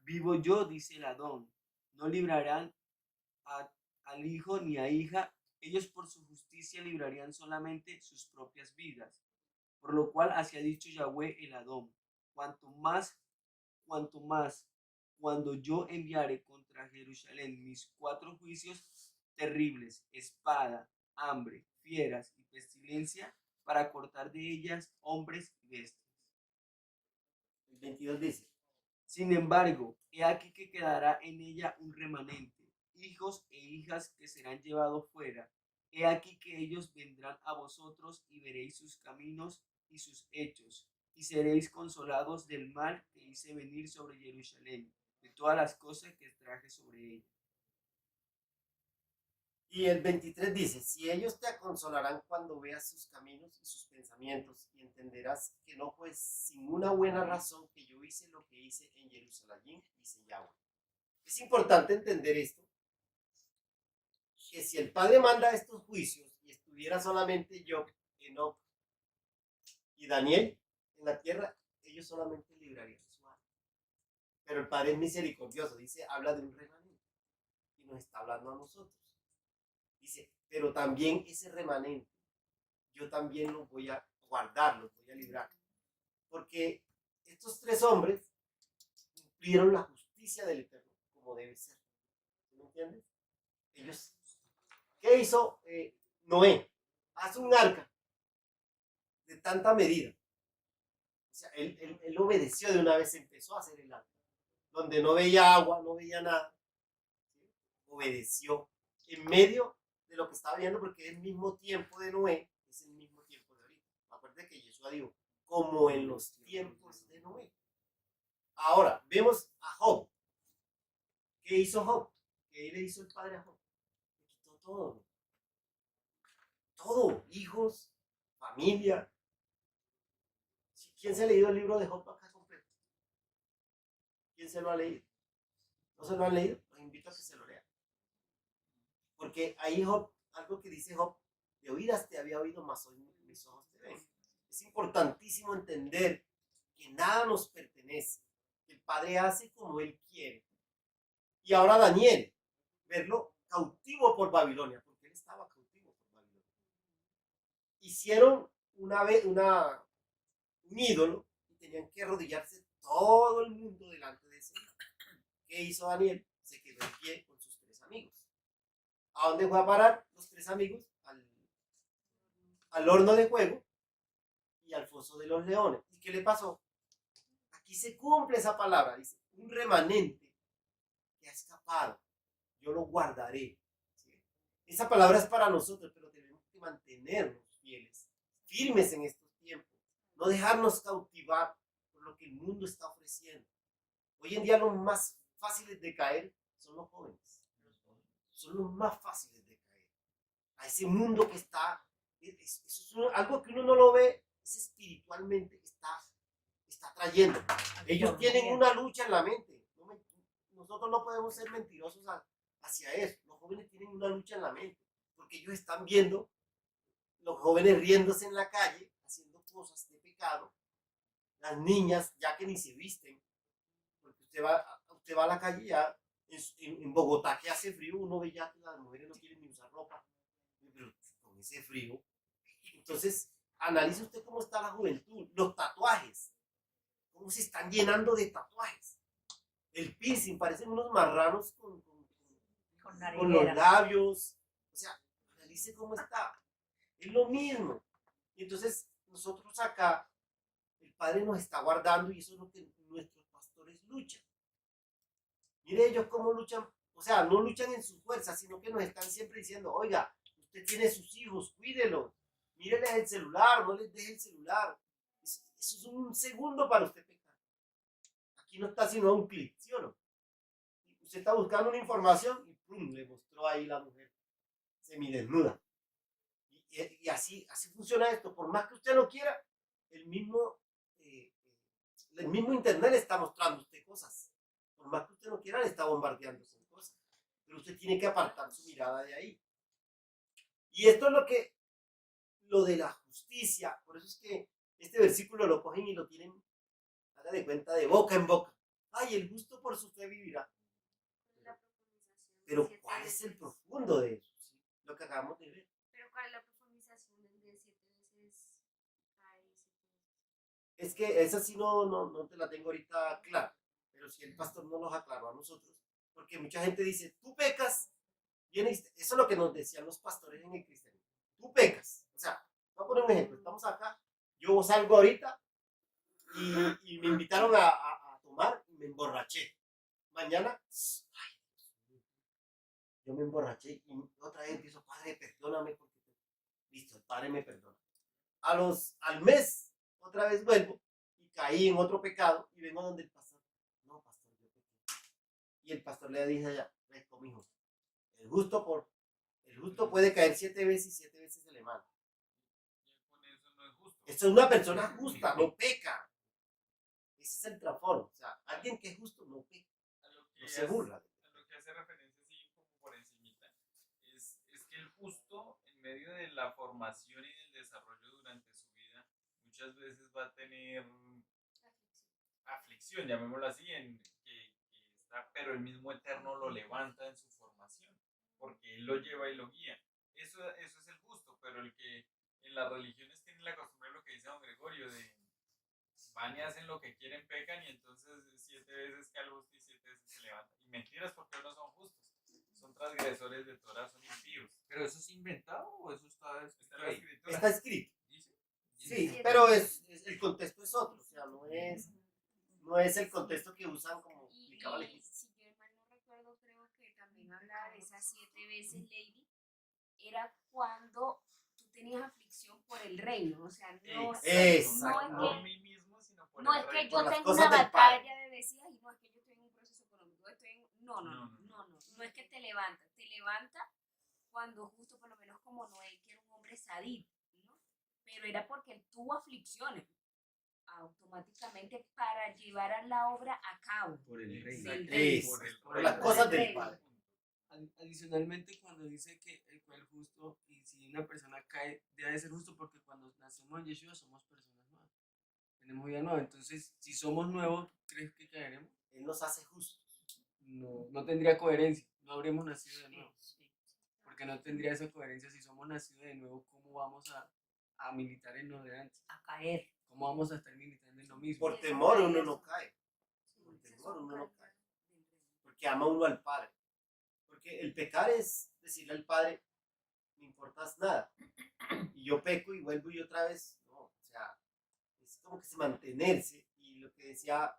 vivo yo, dice el Adón, no librarán al hijo ni a hija, ellos por su justicia librarían solamente sus propias vidas. Por lo cual así ha dicho Yahweh el Adón, cuanto más, cuando yo enviare contra Jerusalén mis 4 juicios terribles, espada, hambre, fieras y pestilencia, para cortar de ellas hombres y bestias. El 22 dice, Sin embargo, he aquí que quedará en ella un remanente, hijos e hijas que serán llevados fuera. He aquí que ellos vendrán a vosotros y veréis sus caminos y sus hechos, y seréis consolados del mal que hice venir sobre Jerusalén, de todas las cosas que traje sobre ella. y el 23 dice, si ellos te consolarán cuando veas sus caminos y sus pensamientos, y entenderás que no fue sin una buena razón que yo hice lo que hice en Jerusalén, dice Yahweh. Es importante entender esto, que si el Padre manda estos juicios y estuviera solamente yo, Enoch y Daniel en la tierra, ellos solamente librarían su alma. Pero el Padre es misericordioso, dice, habla de un remanente y nos está hablando a nosotros. Dice, pero también ese remanente, yo también lo voy a guardar, lo voy a librar. Porque estos 3 hombres cumplieron la justicia del Eterno como debe ser. ¿Me entiendes? Ellos, ¿qué hizo Noé? Hace un arca de tanta medida. O sea, él obedeció de una vez, empezó a hacer el arca. Donde no veía agua, no veía nada. ¿Sí? Obedeció en medio de lo que estaba viendo, porque el mismo tiempo de Noé es el mismo tiempo de ahorita. Acuérdate que Jesús dijo, como en los tiempos de Noé. Ahora, vemos a Job. ¿Qué hizo Job? ¿Qué le hizo el padre a Job? Le quitó todo. Todo, hijos, familia. ¿Quién se ha leído el libro de Job acá completo? ¿Quién se lo ha leído? ¿No se lo han leído? Los invito a que se lo lean. Porque ahí Job, algo que dice Job, de oídas te había oído, mas hoy mis ojos te ven. Es importantísimo entender que nada nos pertenece. El Padre hace como Él quiere. Y ahora Daniel, verlo cautivo por Babilonia, porque él estaba cautivo por Babilonia. Hicieron un ídolo y tenían que arrodillarse todo el mundo delante de ese ídolo. ¿Qué hizo Daniel? Se quedó en pie con sus 3 amigos. ¿A dónde fue a parar los 3 amigos? Al horno de fuego y al foso de los leones. ¿Y qué le pasó? Aquí se cumple esa palabra, dice, un remanente que ha escapado, yo lo guardaré. ¿Sí? Esa palabra es para nosotros, pero tenemos que mantenernos fieles, firmes en estos tiempos, no dejarnos cautivar por lo que el mundo está ofreciendo. Hoy en día los más fáciles de caer son los jóvenes, son los más fáciles de caer a ese mundo que está, eso es algo que uno no lo ve, es espiritualmente que está trayendo. Ellos tienen una lucha en la mente. Nosotros no podemos ser mentirosos hacia eso. Los jóvenes tienen una lucha en la mente, porque ellos están viendo los jóvenes riéndose en la calle, haciendo cosas de pecado, las niñas ya que ni se visten, porque usted va a la calle ya, en Bogotá que hace frío, uno ve ya que las mujeres no quieren ni usar ropa, pero con ese frío. Entonces, analice usted cómo está la juventud, los tatuajes, cómo se están llenando de tatuajes. El piercing, parecen unos marranos con los labios. O sea, analice cómo está. Es lo mismo. Y entonces, nosotros acá, el Padre nos está guardando y eso es lo que nuestros pastores luchan. Mire ellos cómo luchan. O sea, no luchan en su fuerza, sino que nos están siempre diciendo, oiga, usted tiene sus hijos, cuídelos. Mírenles el celular, no les deje el celular. Eso es un segundo para usted pecar. Aquí no está sino un clic, ¿sí o no? Usted está buscando una información y ¡pum! Le mostró ahí la mujer semidesnuda. Y así funciona esto. Por más que usted no quiera, el mismo internet le está mostrando a usted cosas. Por más que usted no quiera, le está bombardeando con cosas. Pero usted tiene que apartar su mirada de ahí. Y esto es lo de la justicia. Por eso es que este versículo lo cogen y lo tienen, haga de cuenta, de boca en boca. Ay, el justo por su fe vivirá. Pero ¿cuál es el profundo de eso? ¿Sí? Lo que acabamos de ver. Pero ¿cuál es la profundización de 7 veces cae? Es que esa sí no te la tengo ahorita clara. Pero si el pastor no nos aclaró a nosotros. Porque mucha gente dice, tú pecas. Eso es lo que nos decían los pastores en el cristianismo. Tú pecas. O sea, voy a poner un ejemplo. Estamos acá. Yo salgo ahorita y me invitaron a tomar y me emborraché. Mañana, ay, yo me emborraché y otra vez empiezo, Padre, perdóname porque listo, el Padre me perdona. Al mes, otra vez vuelvo y caí en otro pecado y vengo donde el pastor. No, pastor, yo pequé. Y el pastor le dice allá, mijo, el justo puede caer 7 veces y 7 veces se le manda. Con eso no es justo. Esto es una persona justa, no peca. Ese es el trasfondo. O sea, alguien que es justo no peca, no se burla. A lo que hace referencia, así como por encimita, es que el justo, en medio de la formación y del desarrollo durante su vida, muchas veces va a tener aflicción, llamémoslo así, pero el mismo Eterno lo levanta en su formación, porque Él lo lleva y lo guía. Eso es el justo, pero el que en las religiones tiene la costumbre, lo que dice don Gregorio, de van y hacen lo que quieren, pecan, y entonces 7 veces cae el justo y 7 veces se levanta. Y mentiras, porque no son justos, son transgresores de Torah, son impíos. ¿Pero eso es inventado o eso está escrito Está en la ahí? escritura. Está escrito. ¿Dice? Sí, pero el contexto es otro. O sea, no es el contexto que usan como explicaba el equipo. Si yo mal no recuerdo, creo que también hablaba de esas 7 veces, Lady, era cuando tú tenías aflicción por el reino, o sea, no, Exacto. no No es a mí mismo, sino por no el es que reino. yo Por las tengo cosas una del Padre. batalla de Mesías y no es que yo estoy en un proceso económico, no, no es que te levanta cuando justo por lo menos como Noé, que era un hombre sadito, ¿no? Pero era porque él tuvo aflicciones automáticamente para llevar a la obra a cabo. Por el reino. Del Exacto. reino. Por las cosas del reino. Padre. Adicionalmente, cuando dice que el justo, y si una persona cae, debe de ser justo porque cuando nacemos en Yeshua somos personas nuevas. Tenemos vida nueva. Entonces, si somos nuevos, ¿crees que caeremos? Él nos hace justos. No tendría coherencia. No habríamos nacido de nuevo. Porque no tendría esa coherencia. Si somos nacidos de nuevo, ¿cómo vamos a militar en lo de antes? A caer. ¿Cómo vamos a estar militando en lo mismo? Por Eso temor cae uno eso. no cae. Por Esas temor son uno no caídas cae. del reino. Porque ama uno al Padre. Porque el pecar es decirle al Padre, no importas nada. Y yo peco y vuelvo y otra vez. No, o sea, es como que se mantenerse. Y lo que decía,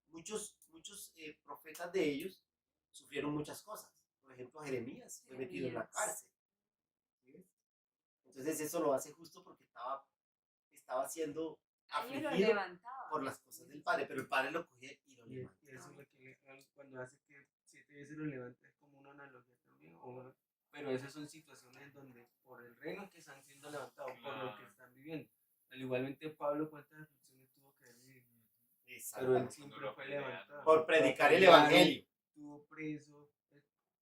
muchos profetas de ellos sufrieron muchas cosas. Por ejemplo, Jeremías fue metido en la cárcel. ¿Sí? Entonces eso lo hace justo porque estaba siendo A ellos los afligido levantaba. por las cosas del Padre, pero el Padre lo cogía y lo Y levantaba. eso es lo que cuando hace que 7 veces lo levanta es como una analogía también. Pero esas son situaciones donde por el reino que están siendo levantados, por lo que están viviendo. Al igualmente Pablo, ¿cuántas aflicciones tuvo que vivir? Pero él Exactamente. siempre fue levantado. Por predicar el Pelearon, Evangelio. Estuvo preso.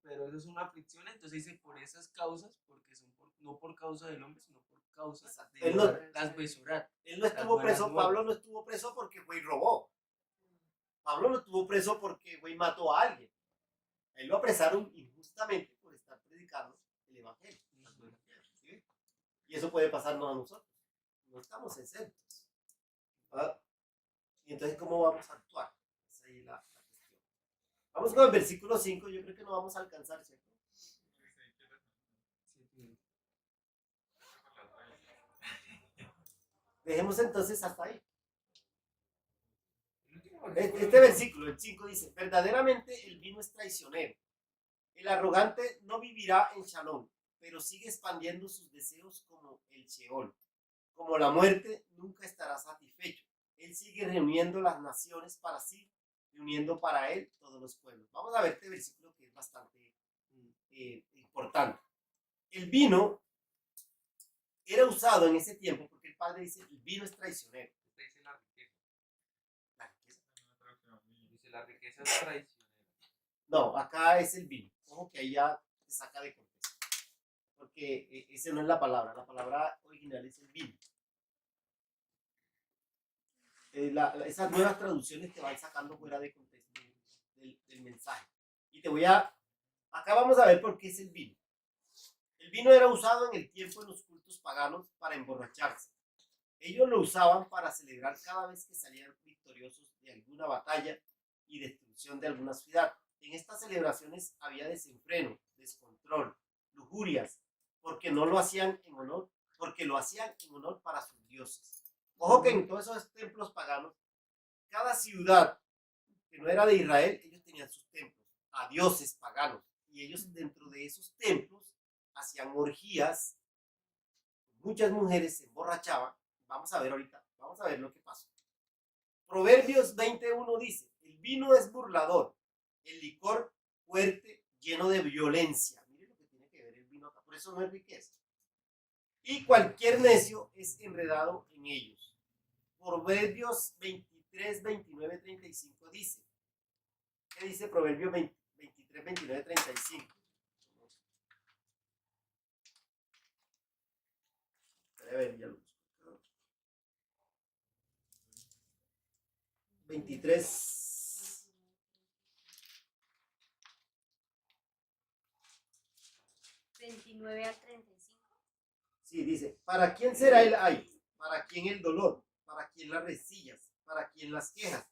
Pero eso es una aflicción, entonces dice por esas causas, porque son no por causa del hombre, sino por causa Exacto. de Él no- las besorat. Él no estuvo buenas preso, nuevas. Pablo no estuvo preso porque fue y robó. Pablo no estuvo preso porque fue y mató a alguien. A él lo apresaron injustamente por estar predicando el Evangelio. ¿Sí? Y eso puede pasarnos a nosotros. No estamos exentos. ¿Ah? Y entonces, ¿cómo vamos a actuar? Esa es la cuestión. Vamos con el versículo 5. Yo creo que no vamos a alcanzar, ¿cierto? Dejemos entonces hasta ahí. Este versículo, el 5 dice, verdaderamente el vino es traicionero. El arrogante no vivirá en Shalom, pero sigue expandiendo sus deseos como el Sheol. Como la muerte, nunca estará satisfecho. Él sigue reuniendo las naciones para sí, reuniendo para él todos los pueblos. Vamos a ver este versículo que es bastante importante. El vino era usado en ese tiempo porque el padre dice, el vino es traicionero. Dice la riqueza. La riqueza. Dice la riqueza es traicionera. No, acá es el vino. Ojo que ahí ya te saca de contexto. Porque esa no es la palabra original es el vino. Esas nuevas traducciones te van sacando fuera de contexto del mensaje. Y acá vamos a ver por qué es el vino. El vino era usado en el tiempo en los cultos paganos para emborracharse. Ellos lo usaban para celebrar cada vez que salían victoriosos de alguna batalla y destrucción de alguna ciudad. En estas celebraciones había desenfreno, descontrol, lujurias, porque lo hacían en honor para sus dioses. Ojo que en todos esos templos paganos, cada ciudad que no era de Israel, ellos tenían sus templos a dioses paganos. Y ellos dentro de esos templos hacían orgías, muchas mujeres se emborrachaban. Vamos a ver lo que pasó. Proverbios 21 dice, el vino es burlador, el licor fuerte, lleno de violencia. Miren lo que tiene que ver el vino acá, por eso no es riqueza. Y cualquier necio es enredado en ellos. Proverbios 23, 29, 35 dice. ¿Qué dice Proverbios 23, 29, 35? A ver, ya lo busco. 23. 29 al 35. Sí, dice, ¿para quién será el ay? ¿Para quién el dolor? ¿Para quién las rencillas? ¿Para quién las quejas?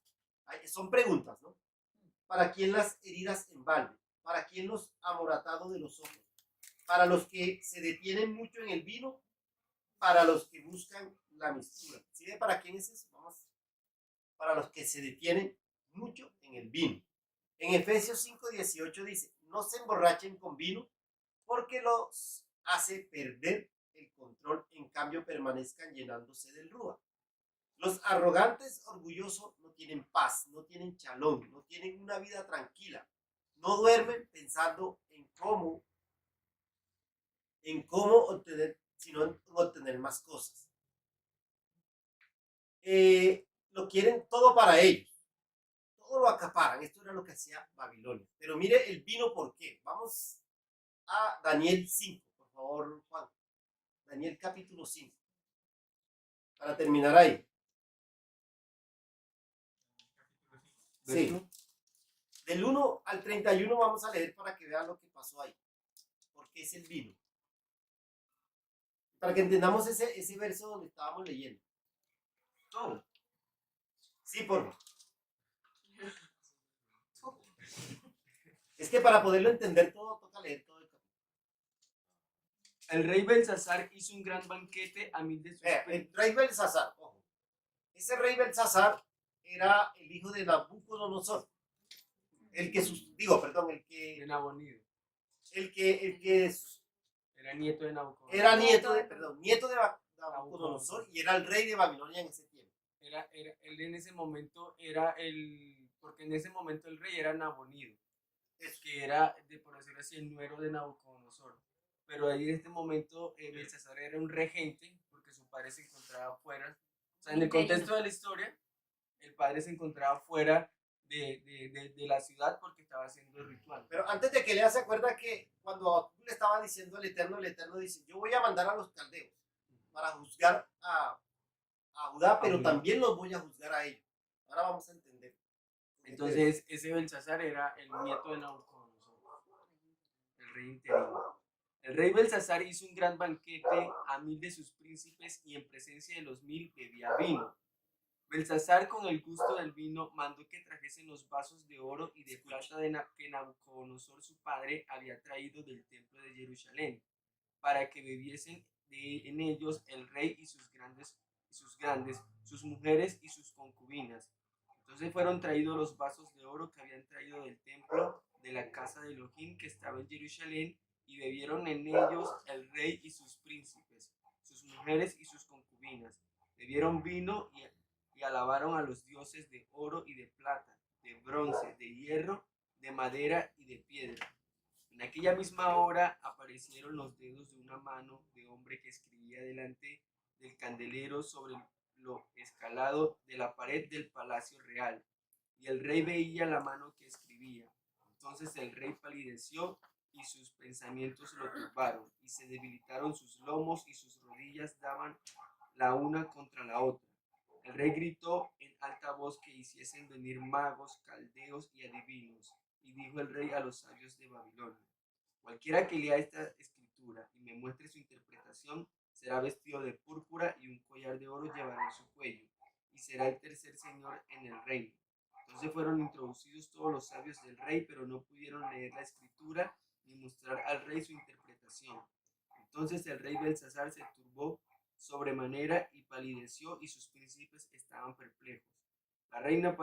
Son preguntas, ¿no? ¿Para quién las heridas en balde? ¿Para quién los amoratados de los ojos? ¿Para los que se detienen mucho en el vino? ¿Para los que buscan la mistura? ¿Sí ve para quién es eso? Vamos. Para los que se detienen mucho en el vino. En Efesios 5:18 dice, no se emborrachen con vino porque los hace perder el control, en cambio permanezcan llenándose del Rúa. Los arrogantes, orgullosos, no tienen paz, no tienen chalón, no tienen una vida tranquila. No duermen pensando en cómo obtener, sino en obtener más cosas. Lo quieren todo para ellos. Todo lo acaparan. Esto era lo que hacía Babilonia. Pero mire el vino por qué. Vamos a Daniel 5, por favor, Juan. Daniel capítulo 5. Para terminar ahí. Sí. Del 1 al 31 vamos a leer para que vean lo que pasó ahí. Porque es el vino. Para que entendamos ese verso donde estábamos leyendo. Todo. Sí, por favor. Es que para poderlo entender todo, toca leer todo el capítulo. El rey Belsasar hizo un gran banquete a 1000 de sus El rey Belsasar, ojo. Ese rey Belsasar era el hijo de Nabucodonosor. El que de Nabonido. Era nieto de Nabucodonosor. Era nieto de Nabucodonosor y era el rey de Babilonia en ese tiempo. Él en ese momento porque en ese momento el rey era Nabonido, que era, por decirlo así, el nuero de Nabucodonosor. Pero ahí en este momento Belsasar era un regente porque su padre se encontraba fuera. O sea, en el contexto de la historia, el padre se encontraba fuera de la ciudad porque estaba haciendo el ritual. Pero antes de que lea, se acuerda que cuando le estaba diciendo al Eterno, el Eterno dice, yo voy a mandar a los caldeos para juzgar a Judá, pero también los voy a juzgar a ellos. Ahora vamos a entender. Entonces, ese Belsasar era el nieto de Nabucodonosor, el rey interino. El rey Belsasar hizo un gran banquete a 1000 de sus príncipes y en presencia de los 1000 bebía vino. Belsasar, con el gusto del vino, mandó que trajesen los vasos de oro y de plata que Nabucodonosor su padre había traído del templo de Jerusalén, para que bebiesen en ellos el rey y sus grandes, sus mujeres y sus concubinas. Entonces fueron traídos los vasos de oro que habían traído del templo de la casa de Elohim que estaba en Jerusalén, y bebieron en ellos el rey y sus príncipes, sus mujeres y sus concubinas. Bebieron vino y alabaron a los dioses de oro y de plata, de bronce, de hierro, de madera y de piedra. En aquella misma hora aparecieron los dedos de una mano de hombre que escribía delante del candelero sobre lo escalado de la pared del palacio real, y el rey veía la mano que escribía. Entonces el rey palideció y sus pensamientos lo turbaron, y se debilitaron sus lomos y sus rodillas daban la una contra la otra. El rey gritó en alta voz que hiciesen venir magos, caldeos y adivinos, y dijo el rey a los sabios de Babilonia: cualquiera que lea esta escritura y me muestre su interpretación será vestido de púrpura y un collar de oro llevará en su cuello, y será el tercer señor en el reino. Entonces fueron introducidos todos los sabios del rey, pero no pudieron leer la escritura ni mostrar al rey su interpretación. Entonces el rey Belsasar se turbó sobremanera y palideció, y sus príncipes estaban perplejos. La reina,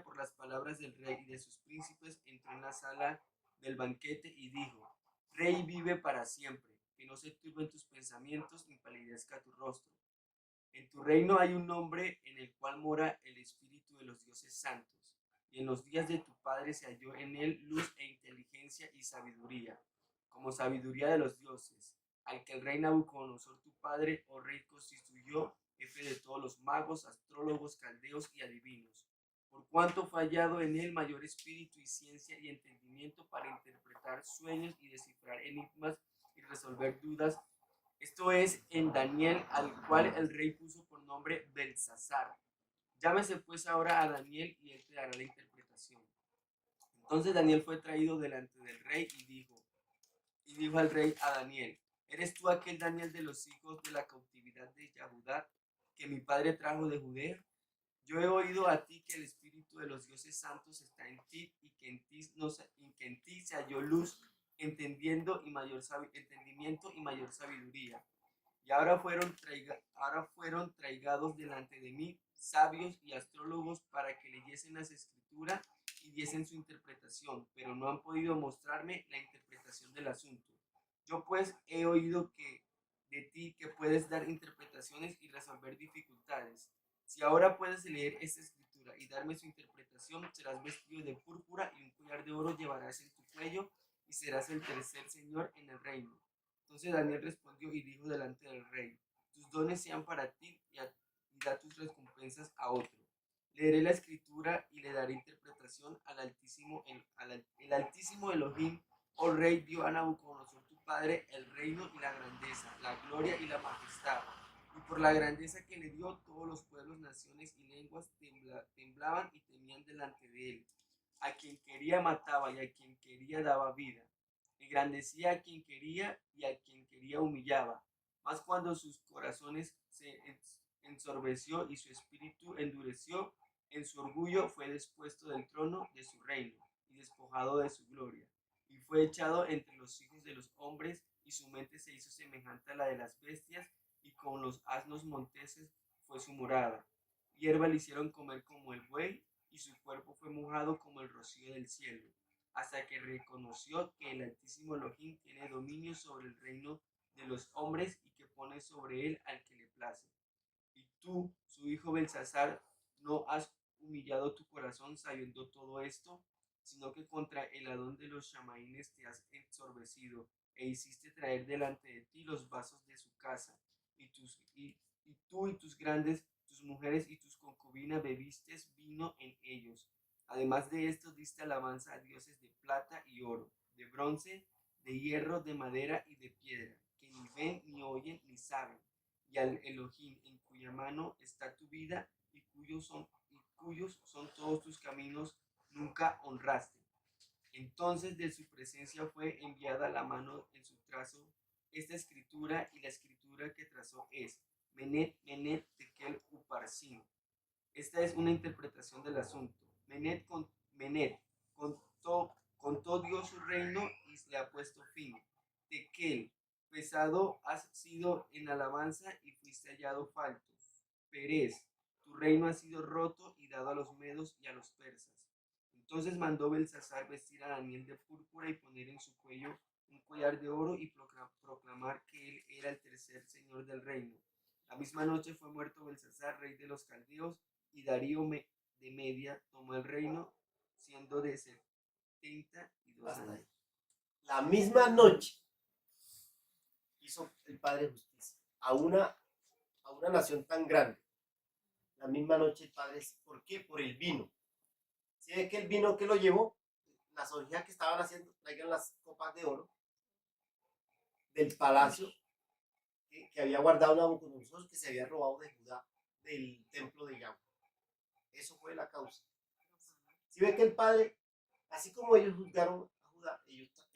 por las palabras del rey y de sus príncipes, entró en la sala del banquete y dijo: Rey, vive para siempre, que no se turben tus pensamientos ni palidezca tu rostro. En tu reino hay un nombre en el cual mora el espíritu de los dioses santos, y en los días de tu padre se halló en él luz e inteligencia y sabiduría, como sabiduría de los dioses, al que el rey Nabucodonosor tu padre, oh rey, constituyó jefe de todos los magos, astrólogos, caldeos y adivinos, por cuanto fue hallado en él mayor espíritu y ciencia y entendimiento para interpretar sueños y descifrar enigmas y resolver dudas. Esto es en Daniel, al cual el rey puso por nombre Belsasar. Llámese pues ahora a Daniel y él te dará la interpretación. Entonces Daniel fue traído delante del rey y dijo al rey a Daniel: ¿eres tú aquel Daniel de los hijos de la cautividad de Yahudá que mi padre trajo de Judea? Yo he oído a ti que el espíritu de los dioses santos está en ti, y que en ti se halló luz, entendimiento y mayor sabiduría. Y ahora fueron traigados delante de mí sabios y astrólogos para que leyesen las escrituras y diesen su interpretación, pero no han podido mostrarme la interpretación del asunto. Yo pues he oído que de ti que puedes dar interpretaciones y resolver dificultades. Si ahora puedes leer esta escritura y darme su interpretación, serás vestido de púrpura y un collar de oro llevarás en tu cuello y serás el tercer señor en el reino. Entonces Daniel respondió y dijo delante del rey: tus dones sean para ti y da tus recompensas a otro. Leeré la escritura y le daré interpretación al Altísimo. El Altísimo Elohim, oh rey, dio a Nabucodonosor tu padre el reino y la grandeza, la gloria y la majestad. Y por la grandeza que le dio, todos los pueblos, naciones y lenguas temblaban y temían delante de él. A quien quería mataba y a quien quería daba vida. Engrandecía a quien quería y a quien quería humillaba. Mas cuando sus corazones se ensorbeció y su espíritu endureció, en su orgullo fue despuesto del trono de su reino y despojado de su gloria. Y fue echado entre los hijos de los hombres, y su mente se hizo semejante a la de las bestias, y con los asnos monteses fue su morada. Hierba le hicieron comer como el buey, y su cuerpo fue mojado como el rocío del cielo, hasta que reconoció que el Altísimo Elohim tiene dominio sobre el reino de los hombres y que pone sobre él al que le place. Y tú, su hijo Belsasar, no has humillado tu corazón sabiendo todo esto, sino que contra el Adón de los Shamaínes te has ensorbecido, e hiciste traer delante de ti los vasos de su casa, y tú y tus grandes, tus mujeres y tus concubinas bebiste vino en ellos. Además de esto, diste alabanza a dioses de plata y oro, de bronce, de hierro, de madera y de piedra, que ni ven, ni oyen, ni saben, y al Elohim en cuya mano está tu vida y cuyos son todos tus caminos, nunca honraste. Entonces de su presencia fue enviada la mano en su trazo esta escritura, y la escritura que trazó es Menet, Menet, Tekel, Uparsin. Esta es una interpretación del asunto. Menet contó Dios su reino y le ha puesto fin. Tekel, pesado has sido en alabanza y fuiste hallado falto. Perez, tu reino ha sido roto y dado a los medos y a los persas. Entonces mandó Belsasar vestir a Daniel de púrpura y poner en su cuello un collar de oro y proclamar que él era el tercer señor del reino. La misma noche fue muerto Belsasar, rey de los caldeos, y Darío de Media tomó el reino, siendo de 72 Hasta años. ahí. La misma noche hizo el Padre justicia a una nación tan grande. La misma noche el Padre, ¿por qué? Por el vino. Si ve que el vino que lo llevó, las orgías que estaban haciendo, traigan las copas de oro del palacio que había guardado Nabucodonosor, que se había robado de Judá, del templo de Yahweh. Eso fue la causa. Si ve que el Padre, así como ellos juzgaron a Judá, ellos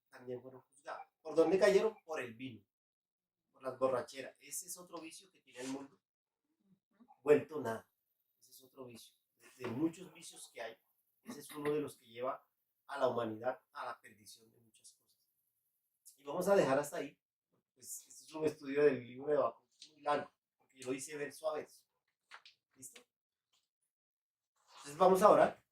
también fueron juzgados. ¿Por dónde cayeron? Por el vino, por las borracheras. Ese es otro vicio que tiene el mundo, vuelto nada. Ese es otro vicio. De muchos vicios que hay, ese es uno de los que lleva a la humanidad a la perdición de muchas cosas. Y vamos a dejar hasta ahí, pues este es un estudio del libro de Habacuc muy largo, porque yo lo hice verso a verso. ¿Listo? Entonces vamos a orar.